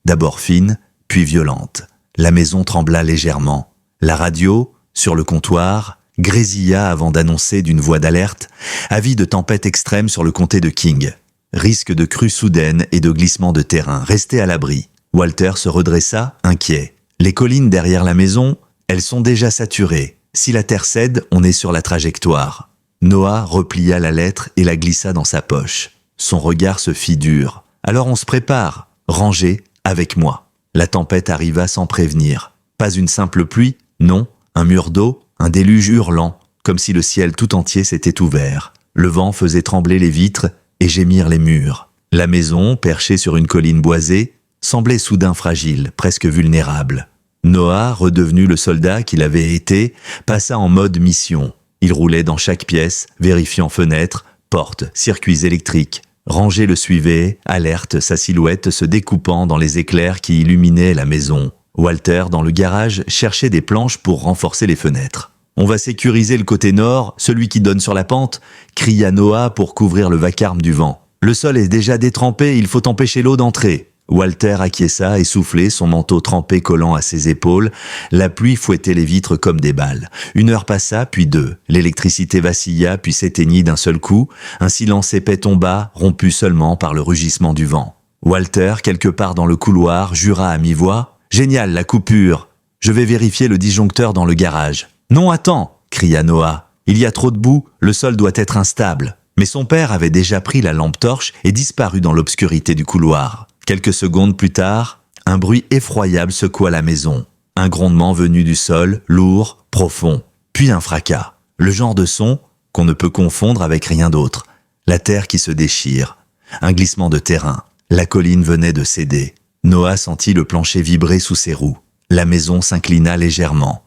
D'abord fine, puis violente. La maison trembla légèrement. La radio, sur le comptoir, grésilla avant d'annoncer d'une voix d'alerte « Avis de tempête extrême sur le comté de King. Risque de crue soudaine et de glissement de terrain. Restez à l'abri. » Walter se redressa, inquiet. Les collines derrière la maison, elles sont déjà saturées. Si la terre cède, on est sur la trajectoire. Noah replia la lettre et la glissa dans sa poche. Son regard se fit dur. Alors on se prépare. Rangez, avec moi. La tempête arriva sans prévenir. Pas une simple pluie, non, un mur d'eau, un déluge hurlant, comme si le ciel tout entier s'était ouvert. Le vent faisait trembler les vitres et gémir les murs. La maison, perchée sur une colline boisée, semblait soudain fragile, presque vulnérable. Noah, redevenu le soldat qu'il avait été, passa en mode mission. Il roulait dans chaque pièce, vérifiant fenêtres, portes, circuits électriques. Ranger le suivait, alerte, sa silhouette se découpant dans les éclairs qui illuminaient la maison. Walter, dans le garage, cherchait des planches pour renforcer les fenêtres. « On va sécuriser le côté nord, celui qui donne sur la pente », cria Noah pour couvrir le vacarme du vent. « Le sol est déjà détrempé, il faut empêcher l'eau d'entrer. » Walter acquiesça, essoufflé, son manteau trempé collant à ses épaules. La pluie fouettait les vitres comme des balles. 1 heure passa, puis 2. L'électricité vacilla, puis s'éteignit d'un seul coup. Un silence épais tomba, rompu seulement par le rugissement du vent. Walter, quelque part dans le couloir, jura à mi-voix « Génial, la coupure. Je vais vérifier le disjoncteur dans le garage. »« Non, attends !» cria Noah. « Il y a trop de boue, le sol doit être instable. » Mais son père avait déjà pris la lampe torche et disparu dans l'obscurité du couloir. Quelques secondes plus tard, un bruit effroyable secoua la maison. Un grondement venu du sol, lourd, profond. Puis un fracas. Le genre de son, qu'on ne peut confondre avec rien d'autre. La terre qui se déchire. Un glissement de terrain. La colline venait de céder. Noah sentit le plancher vibrer sous ses roues. La maison s'inclina légèrement.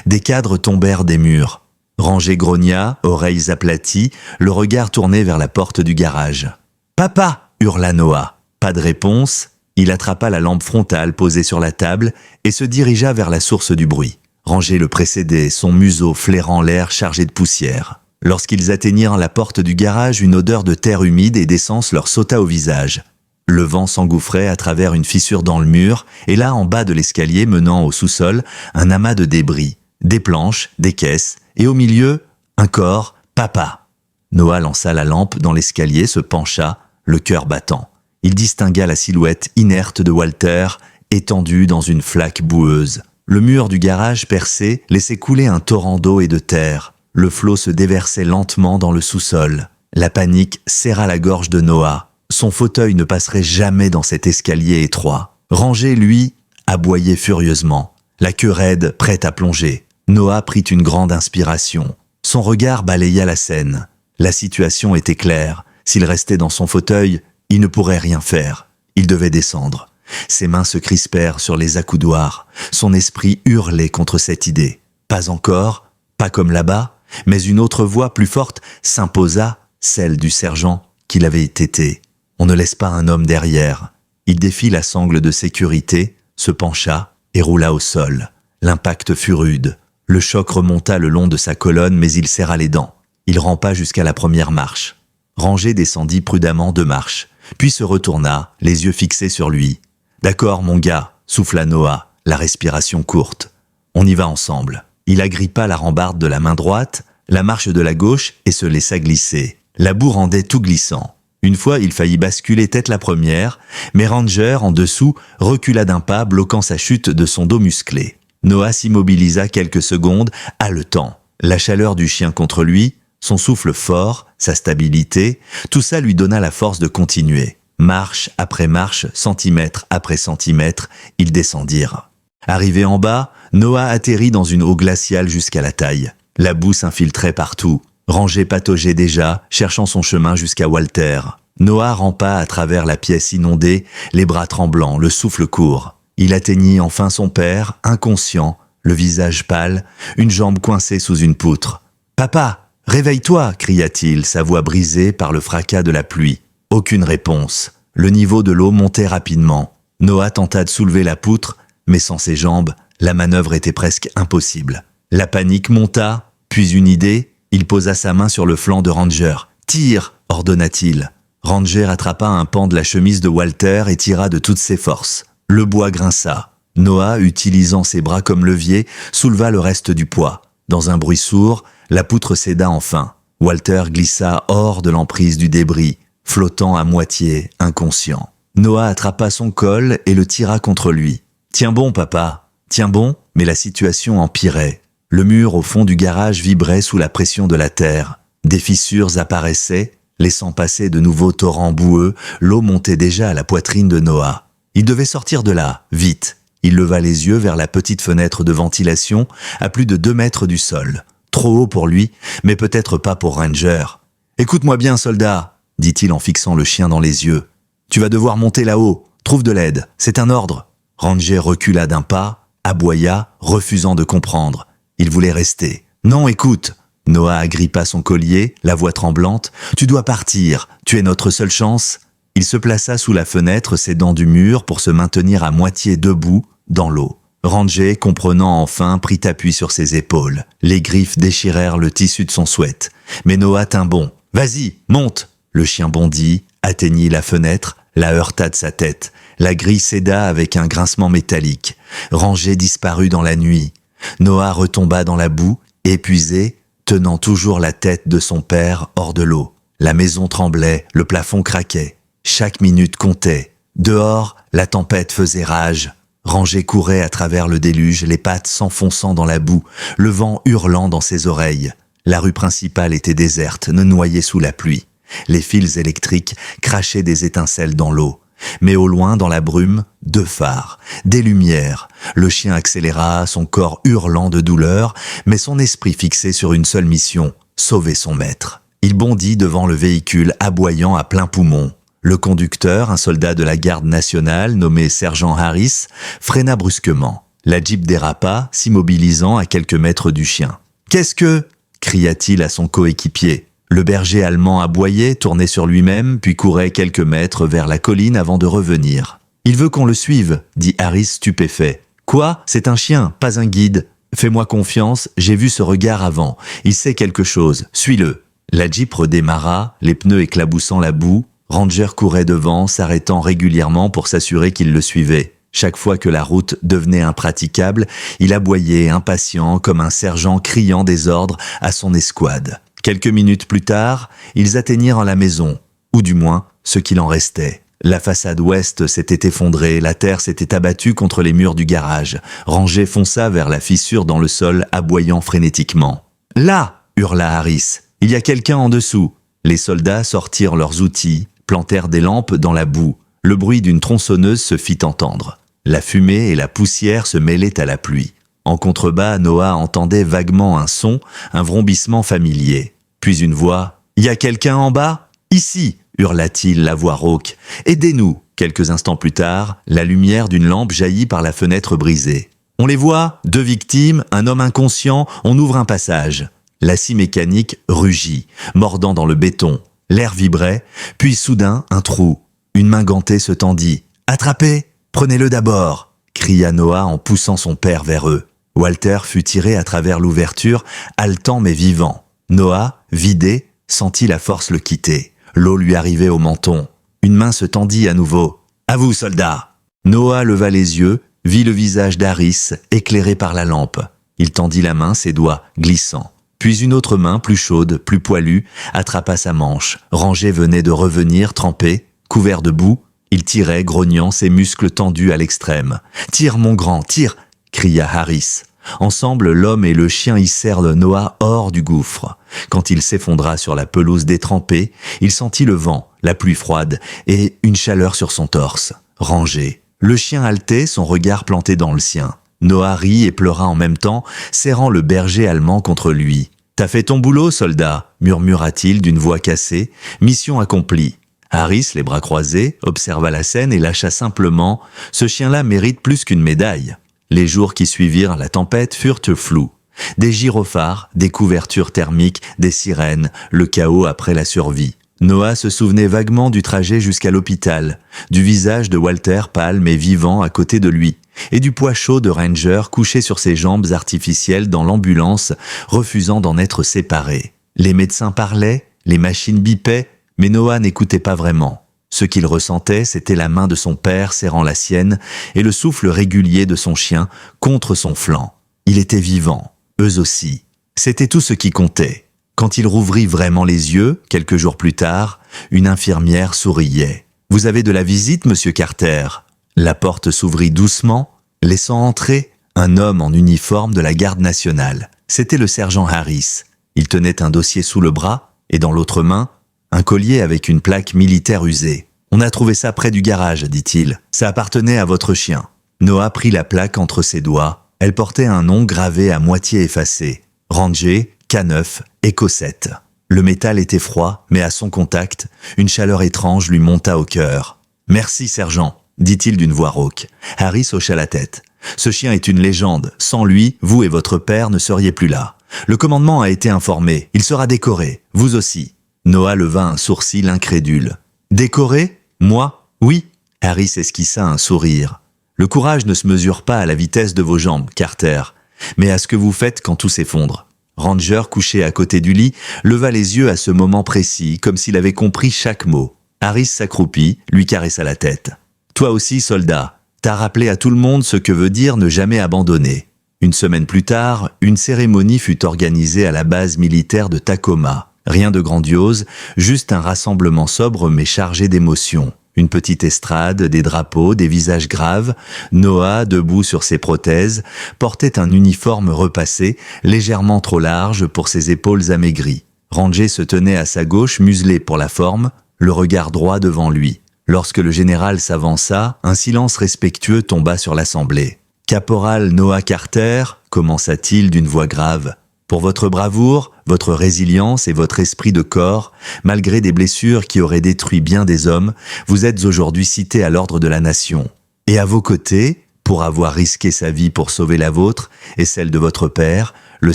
Des cadres tombèrent des murs. Rangé grogna, oreilles aplaties, le regard tourné vers la porte du garage. « Papa !» hurla Noah. Pas de réponse, il attrapa la lampe frontale posée sur la table et se dirigea vers la source du bruit. Rangé le précédait, son museau flairant l'air chargé de poussière. Lorsqu'ils atteignirent la porte du garage, une odeur de terre humide et d'essence leur sauta au visage. Le vent s'engouffrait à travers une fissure dans le mur, et là, en bas de l'escalier menant au sous-sol, un amas de débris, des planches, des caisses, et au milieu, un corps, papa. Noah lança la lampe dans l'escalier, se pencha, le cœur battant. Il distingua la silhouette inerte de Walter, étendue dans une flaque boueuse. Le mur du garage percé laissait couler un torrent d'eau et de terre. Le flot se déversait lentement dans le sous-sol. La panique serra la gorge de Noah. Son fauteuil ne passerait jamais dans cet escalier étroit. Rangé, lui, aboyait furieusement. La queue raide, prête à plonger. Noah prit une grande inspiration. Son regard balaya la scène. La situation était claire. S'il restait dans son fauteuil, il ne pourrait rien faire. Il devait descendre. Ses mains se crispèrent sur les accoudoirs. Son esprit hurlait contre cette idée. Pas encore, pas comme là-bas, mais une autre voix plus forte s'imposa, celle du sergent qu'il avait été. On ne laisse pas un homme derrière. Il défit la sangle de sécurité, se pencha et roula au sol. L'impact fut rude. Le choc remonta le long de sa colonne, mais il serra les dents. Il rampa jusqu'à la première marche. Rangé descendit prudemment 2 marches, puis se retourna, les yeux fixés sur lui. « D'accord, mon gars », souffla Noah, la respiration courte. « On y va ensemble. » Il agrippa la rambarde de la main droite, la marche de la gauche et se laissa glisser. La boue rendait tout glissant. Une fois, il faillit basculer tête la première, mais Ranger, en dessous, recula d'un pas, bloquant sa chute de son dos musclé. Noah s'immobilisa quelques secondes, haletant. La chaleur du chien contre lui, son souffle fort, sa stabilité, tout ça lui donna la force de continuer. Marche après marche, centimètre après centimètre, ils descendirent. Arrivé en bas, Noah atterrit dans une eau glaciale jusqu'à la taille. La boue s'infiltrait partout. Rangé pataugeait déjà, cherchant son chemin jusqu'à Walter. Noah rampa à travers la pièce inondée, les bras tremblants, le souffle court. Il atteignit enfin son père, inconscient, le visage pâle, une jambe coincée sous une poutre. « Papa, réveille-toi » cria-t-il, sa voix brisée par le fracas de la pluie. Aucune réponse. Le niveau de l'eau montait rapidement. Noah tenta de soulever la poutre, mais sans ses jambes, la manœuvre était presque impossible. La panique monta, puis une idée, il posa sa main sur le flanc de Ranger. « Tire !» ordonna-t-il. Ranger attrapa un pan de la chemise de Walter et tira de toutes ses forces. Le bois grinça. Noah, utilisant ses bras comme levier, souleva le reste du poids. Dans un bruit sourd, la poutre céda enfin. Walter glissa hors de l'emprise du débris, flottant à moitié, inconscient. Noah attrapa son col et le tira contre lui. « Tiens bon, papa, tiens bon !» Mais la situation empirait. Le mur au fond du garage vibrait sous la pression de la terre. Des fissures apparaissaient, laissant passer de nouveaux torrents boueux. L'eau montait déjà à la poitrine de Noah. Il devait sortir de là, vite. Il leva les yeux vers la petite fenêtre de ventilation, à plus de 2 mètres du sol. Trop haut pour lui, mais peut-être pas pour Ranger. « Écoute-moi bien, soldat !» dit-il en fixant le chien dans les yeux. « Tu vas devoir monter là-haut. Trouve de l'aide. C'est un ordre. » Ranger recula d'un pas, aboya, refusant de comprendre. Il voulait rester. « Non, écoute !» Noah agrippa son collier, la voix tremblante. « Tu dois partir. Tu es notre seule chance. » Il se plaça sous la fenêtre, ses dents du mur, pour se maintenir à moitié debout, dans l'eau. Ranger, comprenant enfin, prit appui sur ses épaules. Les griffes déchirèrent le tissu de son sweat. Mais Noah tint bon. « Vas-y, monte !» Le chien bondit, atteignit la fenêtre, la heurta de sa tête. La grille céda avec un grincement métallique. Ranger disparut dans la nuit. Noah retomba dans la boue, épuisé, tenant toujours la tête de son père hors de l'eau. La maison tremblait, le plafond craquait. Chaque minute comptait. Dehors, la tempête faisait rage. Ranger courait à travers le déluge, les pattes s'enfonçant dans la boue, le vent hurlant dans ses oreilles. La rue principale était déserte, noyée sous la pluie. Les fils électriques crachaient des étincelles dans l'eau. Mais au loin, dans la brume, 2 phares, des lumières. Le chien accéléra, son corps hurlant de douleur, mais son esprit fixé sur une seule mission, sauver son maître. Il bondit devant le véhicule, aboyant à plein poumon. Le conducteur, un soldat de la garde nationale nommé sergent Harris, freina brusquement. La Jeep dérapa, s'immobilisant à quelques mètres du chien. « Qu'est-ce que » cria-t-il à son coéquipier. Le berger allemand aboyait, tournait sur lui-même, puis courait quelques mètres vers la colline avant de revenir. « Il veut qu'on le suive » dit Harris stupéfait. « Quoi ? C'est un chien, pas un guide. Fais-moi confiance, j'ai vu ce regard avant. Il sait quelque chose, suis-le. » La Jeep redémarra, les pneus éclaboussant la boue. Ranger courait devant, s'arrêtant régulièrement pour s'assurer qu'il le suivait. Chaque fois que la route devenait impraticable, il aboyait, impatient, comme un sergent criant des ordres à son escouade. Quelques minutes plus tard, ils atteignirent la maison, ou du moins ce qu'il en restait. La façade ouest s'était effondrée, la terre s'était abattue contre les murs du garage. Ranger fonça vers la fissure dans le sol, aboyant frénétiquement. « Là !» hurla Harris. « Il y a quelqu'un en dessous !» Les soldats sortirent leurs outils, plantèrent des lampes dans la boue. Le bruit d'une tronçonneuse se fit entendre. La fumée et la poussière se mêlaient à la pluie. En contrebas, Noah entendait vaguement un son, un vrombissement familier. Puis une voix. « Y a quelqu'un en bas ? Ici !» hurla-t-il, la voix rauque. « Aidez-nous !» Quelques instants plus tard, la lumière d'une lampe jaillit par la fenêtre brisée. « On les voit, 2 victimes, un homme inconscient, on ouvre un passage. » La scie mécanique rugit, mordant dans le béton. L'air vibrait, puis soudain, un trou. Une main gantée se tendit. « Attrapez ! Prenez-le d'abord !» cria Noah en poussant son père vers eux. Walter fut tiré à travers l'ouverture, haletant mais vivant. Noah, vidé, sentit la force le quitter. L'eau lui arrivait au menton. Une main se tendit à nouveau. « À vous, soldats !» Noah leva les yeux, vit le visage d'Harris, éclairé par la lampe. Il tendit la main, ses doigts glissants. Puis une autre main, plus chaude, plus poilue, attrapa sa manche. Ranger venait de revenir, trempé, couvert de boue. Il tirait, grognant, ses muscles tendus à l'extrême. « Tire, mon grand, tire !» cria Harris. Ensemble, l'homme et le chien hissèrent le Noah hors du gouffre. Quand il s'effondra sur la pelouse détrempée, il sentit le vent, la pluie froide et une chaleur sur son torse. Ranger. Le chien haletait, son regard planté dans le sien. Noah rit et pleura en même temps, serrant le berger allemand contre lui. « T'as fait ton boulot, soldat » murmura-t-il d'une voix cassée. « Mission accomplie. » Harris, les bras croisés, observa la scène et lâcha simplement « Ce chien-là mérite plus qu'une médaille. » Les jours qui suivirent la tempête furent flous. Des gyrophares, des couvertures thermiques, des sirènes, le chaos après la survie. Noah se souvenait vaguement du trajet jusqu'à l'hôpital, du visage de Walter pâle mais vivant à côté de lui, et du poids chaud de Ranger couché sur ses jambes artificielles dans l'ambulance, refusant d'en être séparé. Les médecins parlaient, les machines bipaient, mais Noah n'écoutait pas vraiment. Ce qu'il ressentait, c'était la main de son père serrant la sienne et le souffle régulier de son chien contre son flanc. Il était vivant, eux aussi. C'était tout ce qui comptait. Quand il rouvrit vraiment les yeux, quelques jours plus tard, une infirmière souriait. « Vous avez de la visite, monsieur Carter ?» La porte s'ouvrit doucement, laissant entrer un homme en uniforme de la garde nationale. C'était le sergent Harris. Il tenait un dossier sous le bras et dans l'autre main, un collier avec une plaque militaire usée. « On a trouvé ça près du garage, dit-il. Ça appartenait à votre chien. » Noah prit la plaque entre ses doigts. Elle portait un nom gravé à moitié effacé. Ranger, K9, Echo 7. Le métal était froid, mais à son contact, une chaleur étrange lui monta au cœur. « Merci, sergent, » dit-il d'une voix rauque. Harris hocha la tête. « Ce chien est une légende. Sans lui, vous et votre père ne seriez plus là. Le commandement a été informé. Il sera décoré. Vous aussi. » Noah leva un sourcil incrédule. « Décoré ? Moi ? Oui ?» Harris esquissa un sourire. « Le courage ne se mesure pas à la vitesse de vos jambes, Carter, mais à ce que vous faites quand tout s'effondre. » Ranger, couché à côté du lit, leva les yeux à ce moment précis, comme s'il avait compris chaque mot. Harris s'accroupit, lui caressa la tête. « Toi aussi, soldat, t'as rappelé à tout le monde ce que veut dire ne jamais abandonner. » Une semaine plus tard, une cérémonie fut organisée à la base militaire de Tacoma. Rien de grandiose, juste un rassemblement sobre mais chargé d'émotions. Une petite estrade, des drapeaux, des visages graves. Noah, debout sur ses prothèses, portait un uniforme repassé, légèrement trop large pour ses épaules amaigries. Ranger se tenait à sa gauche, muselé pour la forme, le regard droit devant lui. Lorsque le général s'avança, un silence respectueux tomba sur l'assemblée. « Caporal Noah Carter » commença-t-il d'une voix grave. « Pour votre bravoure, votre résilience et votre esprit de corps, malgré des blessures qui auraient détruit bien des hommes, vous êtes aujourd'hui cité à l'ordre de la nation. Et à vos côtés, pour avoir risqué sa vie pour sauver la vôtre et celle de votre père, le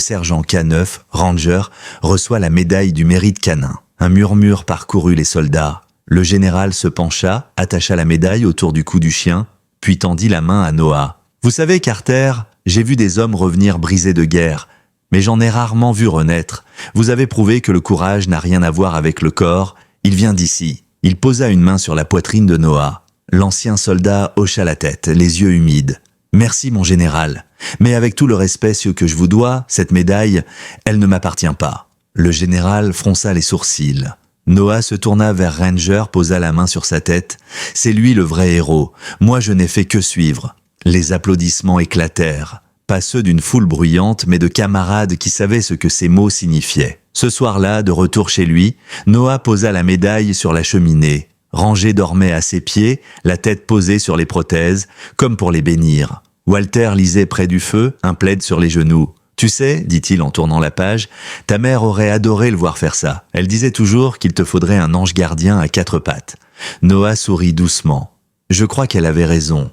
sergent K9, Ranger, reçoit la médaille du mérite canin. Un murmure parcourut les soldats. Le général se pencha, attacha la médaille autour du cou du chien, puis tendit la main à Noah. « Vous savez, Carter, j'ai vu des hommes revenir brisés de guerre, mais j'en ai rarement vu renaître. Vous avez prouvé que le courage n'a rien à voir avec le corps. Il vient d'ici. » Il posa une main sur la poitrine de Noah. L'ancien soldat hocha la tête, les yeux humides. « Merci, mon général. Mais avec tout le respect que je vous dois, cette médaille, elle ne m'appartient pas. » Le général fronça les sourcils. Noah se tourna vers Ranger, posa la main sur sa tête. « C'est lui le vrai héros. Moi, je n'ai fait que suivre. » Les applaudissements éclatèrent. Pas ceux d'une foule bruyante, mais de camarades qui savaient ce que ces mots signifiaient. Ce soir-là, de retour chez lui, Noah posa la médaille sur la cheminée. Ranger dormait à ses pieds, la tête posée sur les prothèses, comme pour les bénir. Walter lisait près du feu, un plaid sur les genoux. « Tu sais, dit-il en tournant la page, ta mère aurait adoré le voir faire ça. Elle disait toujours qu'il te faudrait un ange gardien à 4 pattes. » Noah sourit doucement. Je crois qu'elle avait raison.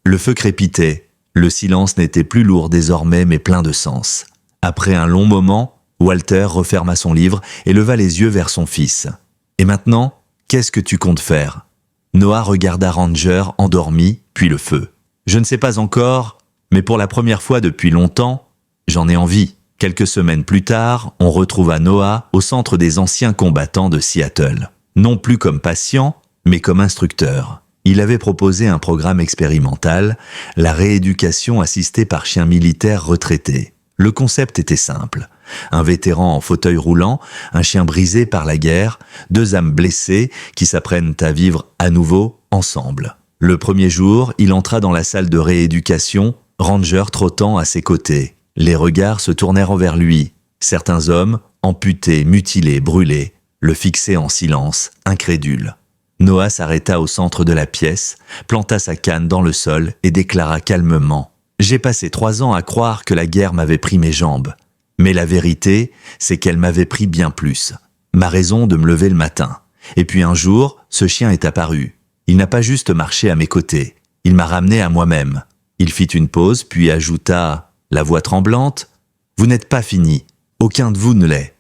Le feu crépitait. Le silence n'était plus lourd désormais, mais plein de sens. Après un long moment, Walter referma son livre et leva les yeux vers son fils. « Et maintenant, qu'est-ce que tu comptes faire ?» Noah regarda Ranger endormi, puis le feu. « Je ne sais pas encore, mais pour la première fois depuis longtemps, j'en ai envie. » Quelques semaines plus tard, on retrouva Noah au centre des anciens combattants de Seattle. Non plus comme patient, mais comme instructeur. Il avait proposé un programme expérimental, la rééducation assistée par chiens militaires retraités. Le concept était simple. Un vétéran en fauteuil roulant, un chien brisé par la guerre, 2 âmes blessées qui s'apprennent à vivre à nouveau ensemble. Le premier jour, il entra dans la salle de rééducation, Ranger trottant à ses côtés. Les regards se tournèrent vers lui. Certains hommes, amputés, mutilés, brûlés, le fixaient en silence, incrédules. Noah s'arrêta au centre de la pièce, planta sa canne dans le sol et déclara calmement « J'ai passé 3 ans à croire que la guerre m'avait pris mes jambes. Mais la vérité, c'est qu'elle m'avait pris bien plus. Ma raison de me lever le matin. Et puis un jour, ce chien est apparu. Il n'a pas juste marché à mes côtés. Il m'a ramené à moi-même. » Il fit une pause, puis ajouta, la voix tremblante, « Vous n'êtes pas fini. Aucun de vous ne l'est.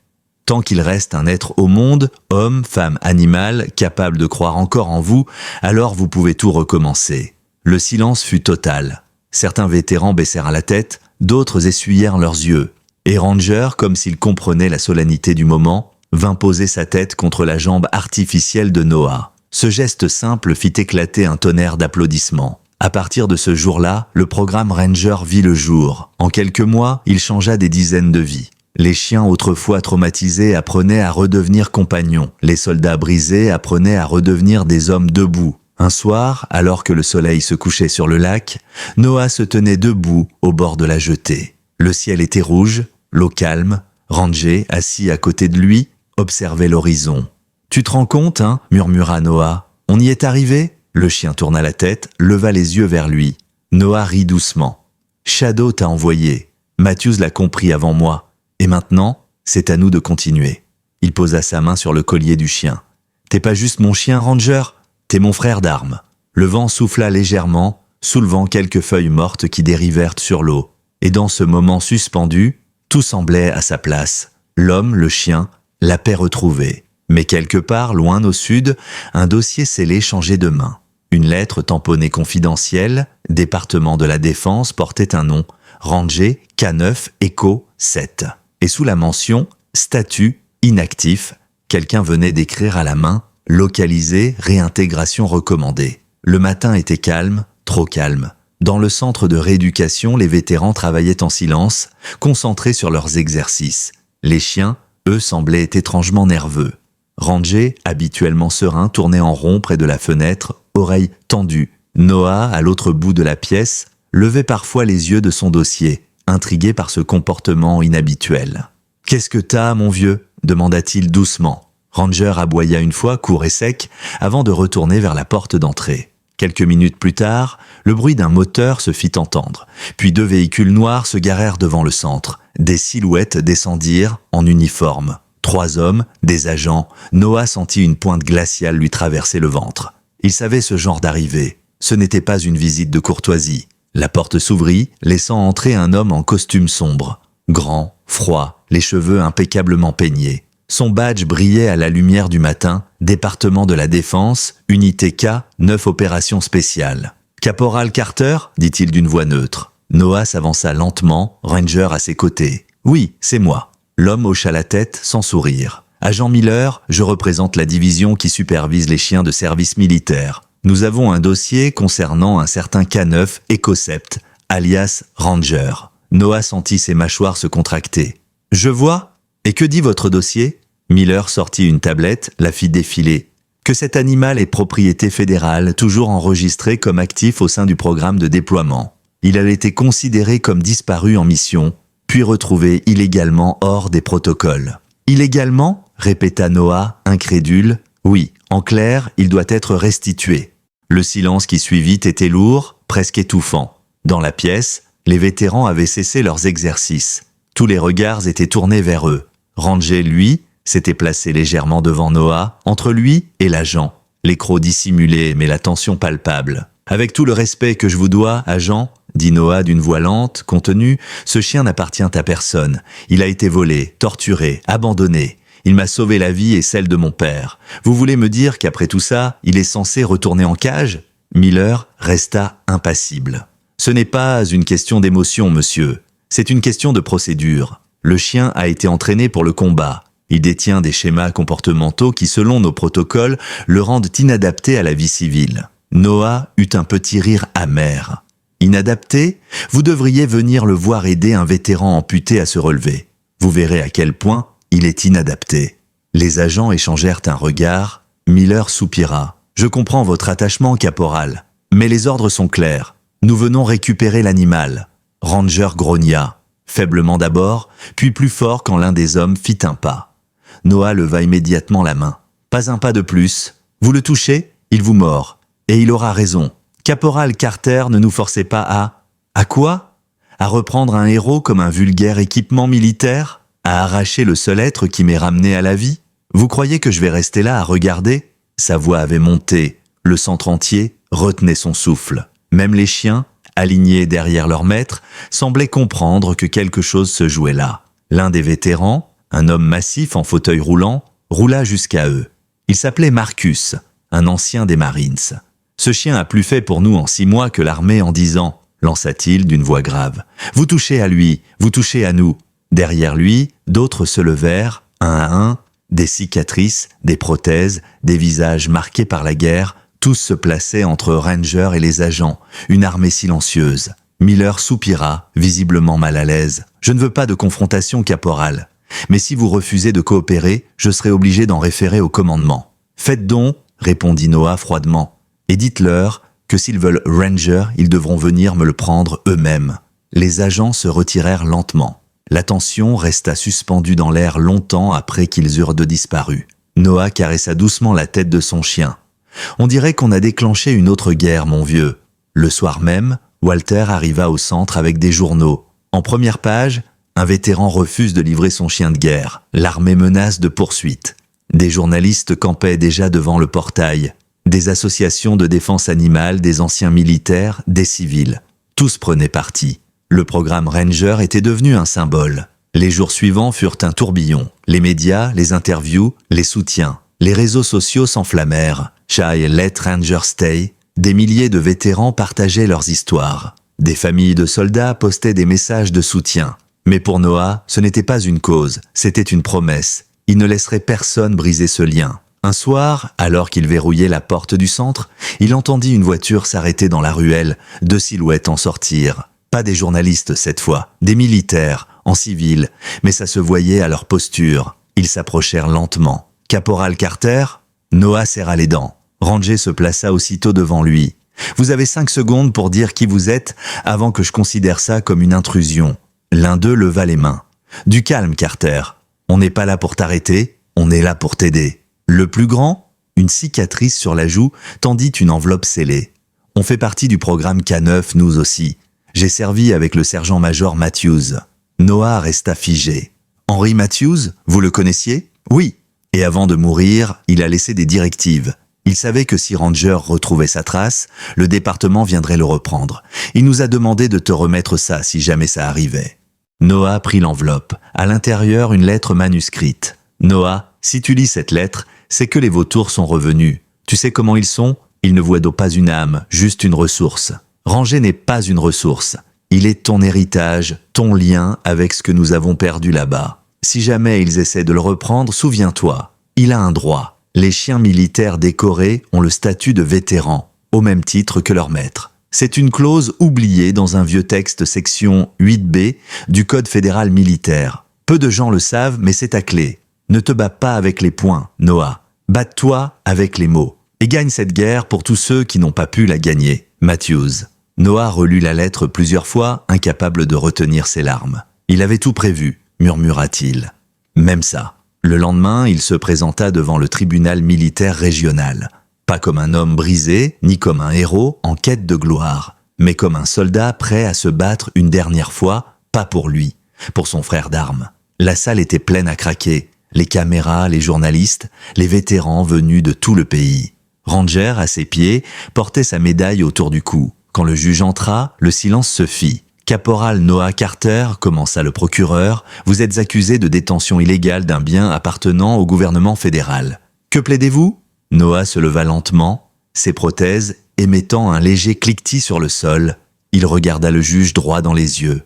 Tant qu'il reste un être au monde, homme, femme, animal, capable de croire encore en vous, alors vous pouvez tout recommencer. » Le silence fut total. Certains vétérans baissèrent la tête, d'autres essuyèrent leurs yeux. Et Ranger, comme s'il comprenait la solennité du moment, vint poser sa tête contre la jambe artificielle de Noah. Ce geste simple fit éclater un tonnerre d'applaudissements. À partir de ce jour-là, le programme Ranger vit le jour. En quelques mois, il changea des dizaines de vies. Les chiens autrefois traumatisés apprenaient à redevenir compagnons. Les soldats brisés apprenaient à redevenir des hommes debout. Un soir, alors que le soleil se couchait sur le lac, Noah se tenait debout au bord de la jetée. Le ciel était rouge, l'eau calme. Ranger, assis à côté de lui, observait l'horizon. « Tu te rends compte, hein ?» murmura Noah. « On y est arrivé ?» Le chien tourna la tête, leva les yeux vers lui. Noah rit doucement. « Shadow t'a envoyé. Matthews l'a compris avant moi. Et maintenant, c'est à nous de continuer. » Il posa sa main sur le collier du chien. « T'es pas juste mon chien, Ranger, t'es mon frère d'armes. » Le vent souffla légèrement, soulevant quelques feuilles mortes qui dérivèrent sur l'eau. Et dans ce moment suspendu, tout semblait à sa place. L'homme, le chien, la paix retrouvée. Mais quelque part, loin au sud, un dossier scellé changeait de main. Une lettre tamponnée confidentielle, département de la Défense, portait un nom, Ranger K9 Echo 7. Et sous la mention « Statut inactif », quelqu'un venait d'écrire à la main « Localisé, réintégration recommandée ». Le matin était calme, trop calme. Dans le centre de rééducation, les vétérans travaillaient en silence, concentrés sur leurs exercices. Les chiens, eux, semblaient étrangement nerveux. Ranger, habituellement serein, tournait en rond près de la fenêtre, oreilles tendues. Noah, à l'autre bout de la pièce, levait parfois les yeux de son dossier, intrigué par ce comportement inhabituel. « Qu'est-ce que t'as, mon vieux ?» demanda-t-il doucement. Ranger aboya une fois, court et sec, avant de retourner vers la porte d'entrée. Quelques minutes plus tard, le bruit d'un moteur se fit entendre, puis 2 véhicules noirs se garèrent devant le centre. des silhouettes descendirent en uniforme. 3 hommes, des agents. Noah sentit une pointe glaciale lui traverser le ventre. Il savait ce genre d'arrivée. Ce n'était pas une visite de courtoisie. La porte s'ouvrit, laissant entrer un homme en costume sombre. Grand, froid, les cheveux impeccablement peignés. Son badge brillait à la lumière du matin. Département de la Défense, unité K, 9 opérations spéciales. « Caporal Carter » dit-il d'une voix neutre. Noah s'avança lentement, Ranger à ses côtés. « Oui, c'est moi. » L'homme hocha la tête sans sourire. « Agent Miller, je représente la division qui supervise les chiens de service militaire. Nous avons un dossier concernant un certain K9 Ecosept, alias Ranger. » Noah sentit ses mâchoires se contracter. « Je vois. Et que dit votre dossier ?» Miller sortit une tablette, la fit défiler. « Que cet animal est propriété fédérale, toujours enregistré comme actif au sein du programme de déploiement. Il a été considéré comme disparu en mission, puis retrouvé illégalement hors des protocoles. »« Illégalement ?» répéta Noah, incrédule. « Oui, en clair, il doit être restitué. » Le silence qui suivit était lourd, presque étouffant. Dans la pièce, les vétérans avaient cessé leurs exercices. Tous les regards étaient tournés vers eux. Ranger, lui, s'était placé légèrement devant Noah, entre lui et l'agent. Les crocs dissimulés, mais la tension palpable. « Avec tout le respect que je vous dois, agent, » dit Noah d'une voix lente, contenue, « ce chien n'appartient à personne. Il a été volé, torturé, abandonné. Il m'a sauvé la vie et celle de mon père. Vous voulez me dire qu'après tout ça, il est censé retourner en cage ?» Miller resta impassible. « Ce n'est pas une question d'émotion, monsieur. C'est une question de procédure. Le chien a été entraîné pour le combat. Il détient des schémas comportementaux qui, selon nos protocoles, le rendent inadapté à la vie civile. » Noah eut un petit rire amer. « Inadapté ? Vous devriez venir le voir aider un vétéran amputé à se relever. Vous verrez à quel point il est inadapté. » Les agents échangèrent un regard. Miller soupira. « Je comprends votre attachement, caporal. Mais les ordres sont clairs. Nous venons récupérer l'animal. » Ranger grogna. Faiblement d'abord, puis plus fort quand l'un des hommes fit un pas. Noah leva immédiatement la main. « Pas un pas de plus. Vous le touchez, il vous mord. Et il aura raison. Caporal Carter, ne nous forcez pas à... » « À quoi ? À reprendre un héros comme un vulgaire équipement militaire ? À arracher le seul être qui m'est ramené à la vie ? Vous croyez que je vais rester là à regarder ?» Sa voix avait monté. Le centre entier retenait son souffle. Même les chiens, alignés derrière leur maître, semblaient comprendre que quelque chose se jouait là. L'un des vétérans, un homme massif en fauteuil roulant, roula jusqu'à eux. Il s'appelait Marcus, un ancien des Marines. « Ce chien a plus fait pour nous en 6 mois que l'armée en 10 ans, lança-t-il d'une voix grave. « Vous touchez à lui, vous touchez à nous. » Derrière lui, d'autres se levèrent, un à un, des cicatrices, des prothèses, des visages marqués par la guerre, tous se plaçaient entre Ranger et les agents, une armée silencieuse. Miller soupira, visiblement mal à l'aise. « Je ne veux pas de confrontation, caporal. Mais si vous refusez de coopérer, je serai obligé d'en référer au commandement. »« Faites donc, » répondit Noah froidement. « Et dites-leur que s'ils veulent Ranger, ils devront venir me le prendre eux-mêmes. » Les agents se retirèrent lentement. La tension resta suspendue dans l'air longtemps après qu'ils eurent disparu. Noah caressa doucement la tête de son chien. « On dirait qu'on a déclenché une autre guerre, mon vieux. » Le soir même, Walter arriva au centre avec des journaux. En première page, un vétéran refuse de livrer son chien de guerre. L'armée menace de poursuite. Des journalistes campaient déjà devant le portail. Des associations de défense animale, des anciens militaires, des civils. Tous prenaient parti. Le programme Ranger était devenu un symbole. Les jours suivants furent un tourbillon. Les médias, les interviews, les soutiens. Les réseaux sociaux s'enflammèrent. Chai Let Ranger Stay. Des milliers de vétérans partageaient leurs histoires. Des familles de soldats postaient des messages de soutien. Mais pour Noah, ce n'était pas une cause, c'était une promesse. Il ne laisserait personne briser ce lien. Un soir, alors qu'il verrouillait la porte du centre, il entendit une voiture s'arrêter dans la ruelle, 2 silhouettes en sortirent. Pas des journalistes cette fois, des militaires, en civil, mais ça se voyait à leur posture. Ils s'approchèrent lentement. « Caporal Carter ?» Noah serra les dents. Ranger se plaça aussitôt devant lui. « Vous avez 5 secondes pour dire qui vous êtes avant que je considère ça comme une intrusion. » L'un d'eux leva les mains. « Du calme, Carter. On n'est pas là pour t'arrêter, on est là pour t'aider. » Le plus grand, une cicatrice sur la joue, tendit une enveloppe scellée. « On fait partie du programme K9, nous aussi. J'ai servi avec le sergent-major Matthews. » Noah resta figé. Henry Matthews, vous le connaissiez? Oui. Et avant de mourir, il a laissé des directives. Il savait que si Ranger retrouvait sa trace, le département viendrait le reprendre. Il nous a demandé de te remettre ça si jamais ça arrivait. Noah prit l'enveloppe. À l'intérieur, une lettre manuscrite. Noah, si tu lis cette lettre, c'est que les vautours sont revenus. Tu sais comment ils sont? Ils ne voient pas une âme, juste une ressource. Ranger n'est pas une ressource. Il est ton héritage, ton lien avec ce que nous avons perdu là-bas. Si jamais ils essaient de le reprendre, souviens-toi, il a un droit. Les chiens militaires décorés ont le statut de vétérans, au même titre que leur maître. C'est une clause oubliée dans un vieux texte section 8B du Code fédéral militaire. Peu de gens le savent, mais c'est ta clé. Ne te bats pas avec les poings, Noah. Bats-toi avec les mots. Et gagne cette guerre pour tous ceux qui n'ont pas pu la gagner. Matthews. Noah relut la lettre plusieurs fois, incapable de retenir ses larmes. Il avait tout prévu, murmura-t-il. Même ça. Le lendemain, il se présenta devant le tribunal militaire régional. Pas comme un homme brisé, ni comme un héros en quête de gloire, mais comme un soldat prêt à se battre une dernière fois, pas pour lui, pour son frère d'armes. La salle était pleine à craquer. Les caméras, les journalistes, les vétérans venus de tout le pays. Ranger, à ses pieds, portait sa médaille autour du cou. Quand le juge entra, le silence se fit. Caporal Noah Carter, commença le procureur, vous êtes accusé de détention illégale d'un bien appartenant au gouvernement fédéral. Que plaidez-vous? Noah se leva lentement, ses prothèses émettant un léger cliquetis sur le sol. Il regarda le juge droit dans les yeux.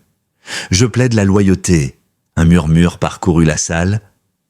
Je plaide la loyauté. Un murmure parcourut la salle.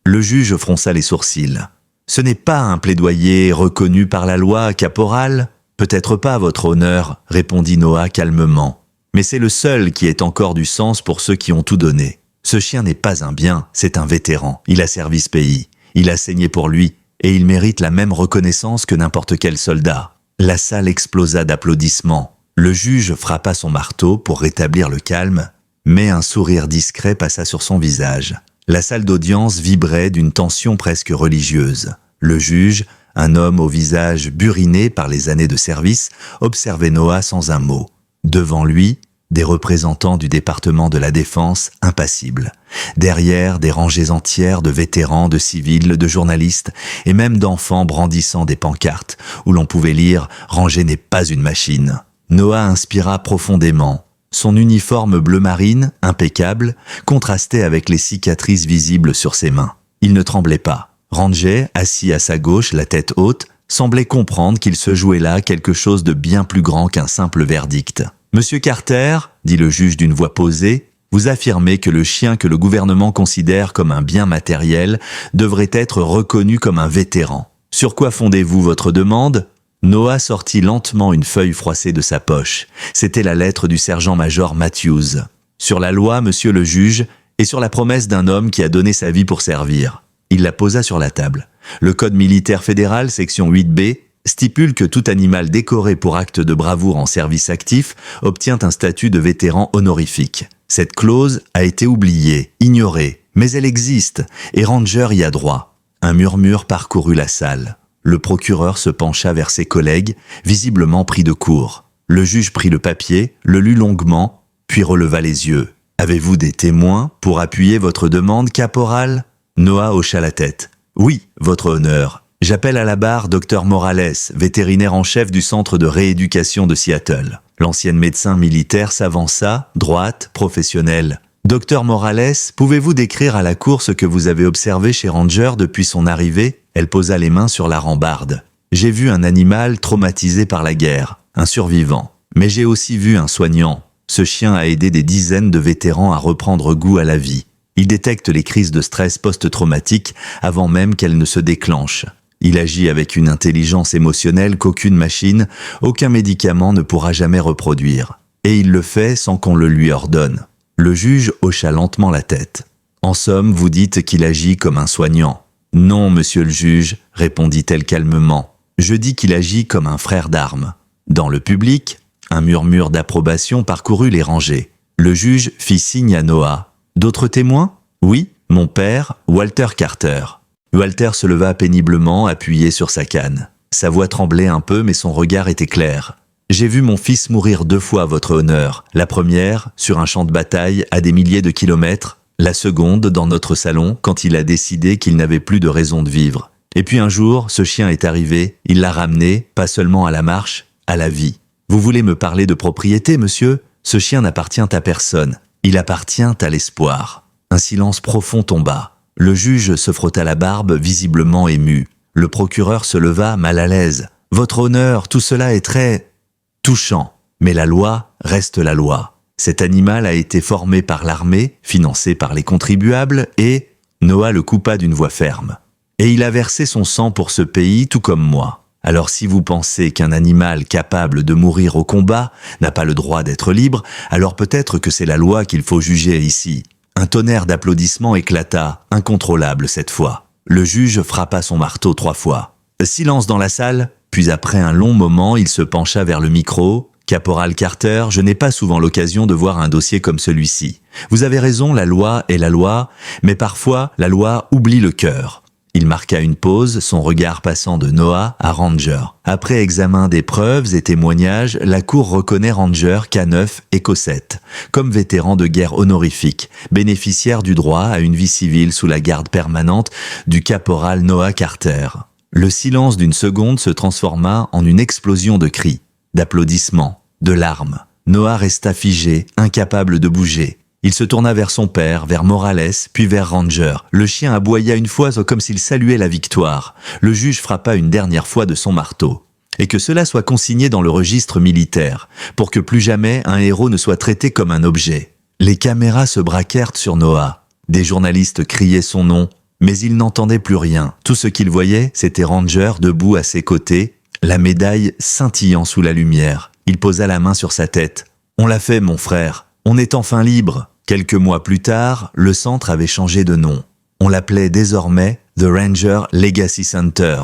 Le juge fronça les sourcils. Ce n'est pas un plaidoyer reconnu par la loi, caporal? Peut-être pas, votre honneur, répondit Noah calmement. Mais c'est le seul qui ait encore du sens pour ceux qui ont tout donné. Ce chien n'est pas un bien, c'est un vétéran. Il a servi ce pays. Il a saigné pour lui, et il mérite la même reconnaissance que n'importe quel soldat. La salle explosa d'applaudissements. Le juge frappa son marteau pour rétablir le calme, mais un sourire discret passa sur son visage. La salle d'audience vibrait d'une tension presque religieuse. Le juge, un homme au visage buriné par les années de service, observait Noah sans un mot. Devant lui, des représentants du département de la Défense impassibles. Derrière, des rangées entières de vétérans, de civils, de journalistes et même d'enfants brandissant des pancartes où l'on pouvait lire « Ranger n'est pas une machine ». Noah inspira profondément. Son uniforme bleu marine, impeccable, contrastait avec les cicatrices visibles sur ses mains. Il ne tremblait pas. Ranger, assis à sa gauche, la tête haute, semblait comprendre qu'il se jouait là quelque chose de bien plus grand qu'un simple verdict. « Monsieur Carter, dit le juge d'une voix posée, vous affirmez que le chien que le gouvernement considère comme un bien matériel devrait être reconnu comme un vétéran. Sur quoi fondez-vous votre demande ?» Noah sortit lentement une feuille froissée de sa poche. C'était la lettre du sergent-major Matthews. Sur la loi, monsieur le juge, et sur la promesse d'un homme qui a donné sa vie pour servir. Il la posa sur la table. Le Code militaire fédéral, section 8B, stipule que tout animal décoré pour acte de bravoure en service actif obtient un statut de vétéran honorifique. Cette clause a été oubliée, ignorée, mais elle existe, et Ranger y a droit. Un murmure parcourut la salle. Le procureur se pencha vers ses collègues, visiblement pris de court. Le juge prit le papier, le lut longuement, puis releva les yeux. « Avez-vous des témoins pour appuyer votre demande, caporal ?» Noah hocha la tête. « Oui, votre honneur. J'appelle à la barre Dr Morales, vétérinaire en chef du centre de rééducation de Seattle. » L'ancienne médecin militaire s'avança, droite, professionnelle. « Dr Morales, pouvez-vous décrire à la cour ce que vous avez observé chez Ranger depuis son arrivée ?» Elle posa les mains sur la rambarde. « J'ai vu un animal traumatisé par la guerre, un survivant. Mais j'ai aussi vu un soignant. Ce chien a aidé des dizaines de vétérans à reprendre goût à la vie. Il détecte les crises de stress post-traumatique avant même qu'elles ne se déclenchent. Il agit avec une intelligence émotionnelle qu'aucune machine, aucun médicament ne pourra jamais reproduire. Et il le fait sans qu'on le lui ordonne. » Le juge hocha lentement la tête. « En somme, vous dites qu'il agit comme un soignant. »« Non, monsieur le juge, répondit-elle calmement. Je dis qu'il agit comme un frère d'armes. » Dans le public, un murmure d'approbation parcourut les rangées. Le juge fit signe à Noah. « D'autres témoins ? » « Oui, mon père, Walter Carter. » Walter se leva péniblement, appuyé sur sa canne. Sa voix tremblait un peu, mais son regard était clair. J'ai vu mon fils mourir 2 fois, votre honneur. La première, sur un champ de bataille à des milliers de kilomètres. La seconde, dans notre salon, quand il a décidé qu'il n'avait plus de raison de vivre. Et puis un jour, ce chien est arrivé, il l'a ramené, pas seulement à la marche, à la vie. Vous voulez me parler de propriété, monsieur? Ce chien n'appartient à personne. Il appartient à l'espoir. Un silence profond tomba. Le juge se frotta la barbe, visiblement ému. Le procureur se leva, mal à l'aise. Votre honneur, tout cela est très touchant. Mais la loi reste la loi. Cet animal a été formé par l'armée, financé par les contribuables, et Noah le coupa d'une voix ferme. Et il a versé son sang pour ce pays, tout comme moi. Alors si vous pensez qu'un animal capable de mourir au combat n'a pas le droit d'être libre, alors peut-être que c'est la loi qu'il faut juger ici. Un tonnerre d'applaudissements éclata, incontrôlable cette fois. Le juge frappa son marteau 3 fois. Silence dans la salle, puis après un long moment, il se pencha vers le micro. « Caporal Carter, je n'ai pas souvent l'occasion de voir un dossier comme celui-ci. Vous avez raison, la loi est la loi, mais parfois la loi oublie le cœur. » Il marqua une pause, son regard passant de Noah à Ranger. Après examen des preuves et témoignages, la cour reconnaît Ranger, K9 et Cossette comme vétéran de guerre honorifique, bénéficiaire du droit à une vie civile sous la garde permanente du caporal Noah Carter. Le silence d'une seconde se transforma en une explosion de cris, d'applaudissements, de larmes. Noah resta figé, incapable de bouger. Il se tourna vers son père, vers Morales, puis vers Ranger. Le chien aboya une fois comme s'il saluait la victoire. Le juge frappa une dernière fois de son marteau. Et que cela soit consigné dans le registre militaire, pour que plus jamais un héros ne soit traité comme un objet. Les caméras se braquèrent sur Noah. Des journalistes criaient son nom, mais ils n'entendaient plus rien. Tout ce qu'ils voyaient, c'était Ranger debout à ses côtés, la médaille scintillant sous la lumière. Il posa la main sur sa tête. « On l'a fait, mon frère. On est enfin libre. » Quelques mois plus tard, le centre avait changé de nom. On l'appelait désormais The Ranger Legacy Center.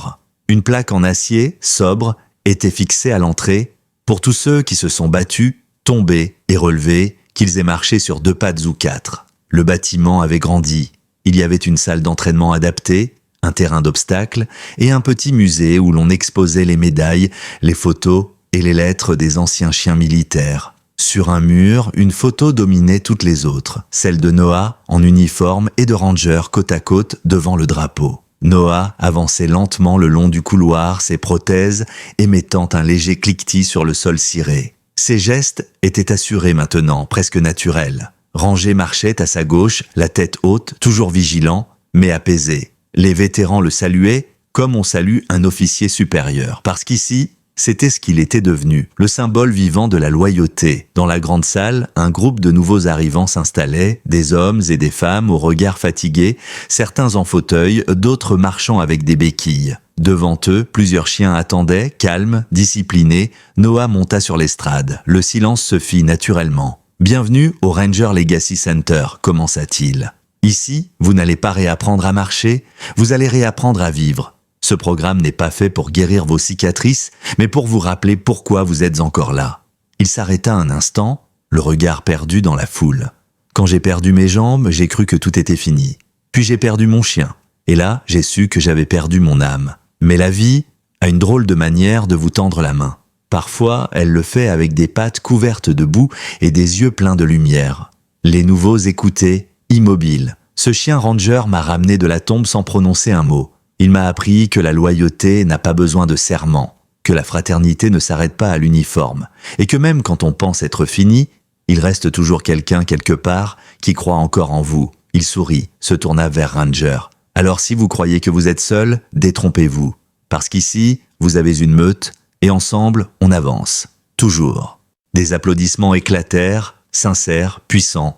Une plaque en acier, sobre, était fixée à l'entrée pour tous ceux qui se sont battus, tombés et relevés, qu'ils aient marché sur 2 pattes ou 4. Le bâtiment avait grandi. Il y avait une salle d'entraînement adaptée, un terrain d'obstacles et un petit musée où l'on exposait les médailles, les photos et les lettres des anciens chiens militaires. Sur un mur, une photo dominait toutes les autres, celle de Noah en uniforme et de Ranger côte à côte devant le drapeau. Noah avançait lentement le long du couloir, ses prothèses émettant un léger cliquetis sur le sol ciré. Ses gestes étaient assurés maintenant, presque naturels. Ranger marchait à sa gauche, la tête haute, toujours vigilant, mais apaisé. Les vétérans le saluaient comme on salue un officier supérieur, parce qu'ici, c'était ce qu'il était devenu, le symbole vivant de la loyauté. Dans la grande salle, un groupe de nouveaux arrivants s'installait, des hommes et des femmes au regard fatigué, certains en fauteuil, d'autres marchant avec des béquilles. Devant eux, plusieurs chiens attendaient, calmes, disciplinés. Noah monta sur l'estrade. Le silence se fit naturellement. « Bienvenue au Ranger Legacy Center », commença-t-il. « Ici, vous n'allez pas réapprendre à marcher, vous allez réapprendre à vivre. Ce programme n'est pas fait pour guérir vos cicatrices, mais pour vous rappeler pourquoi vous êtes encore là. » Il s'arrêta un instant, le regard perdu dans la foule. « Quand j'ai perdu mes jambes, j'ai cru que tout était fini. Puis j'ai perdu mon chien. Et là, j'ai su que j'avais perdu mon âme. Mais la vie a une drôle de manière de vous tendre la main. Parfois, elle le fait avec des pattes couvertes de boue et des yeux pleins de lumière. Les nouveaux écoutaient, immobiles. Ce chien Ranger m'a ramené de la tombe sans prononcer un mot. Il m'a appris que la loyauté n'a pas besoin de serment, que la fraternité ne s'arrête pas à l'uniforme, et que même quand on pense être fini, il reste toujours quelqu'un quelque part qui croit encore en vous. Il sourit, se tourna vers Ranger. « Alors si vous croyez que vous êtes seul, détrompez-vous. Parce qu'ici, vous avez une meute, et ensemble, on avance. Toujours. » Des applaudissements éclatèrent, sincères, puissants.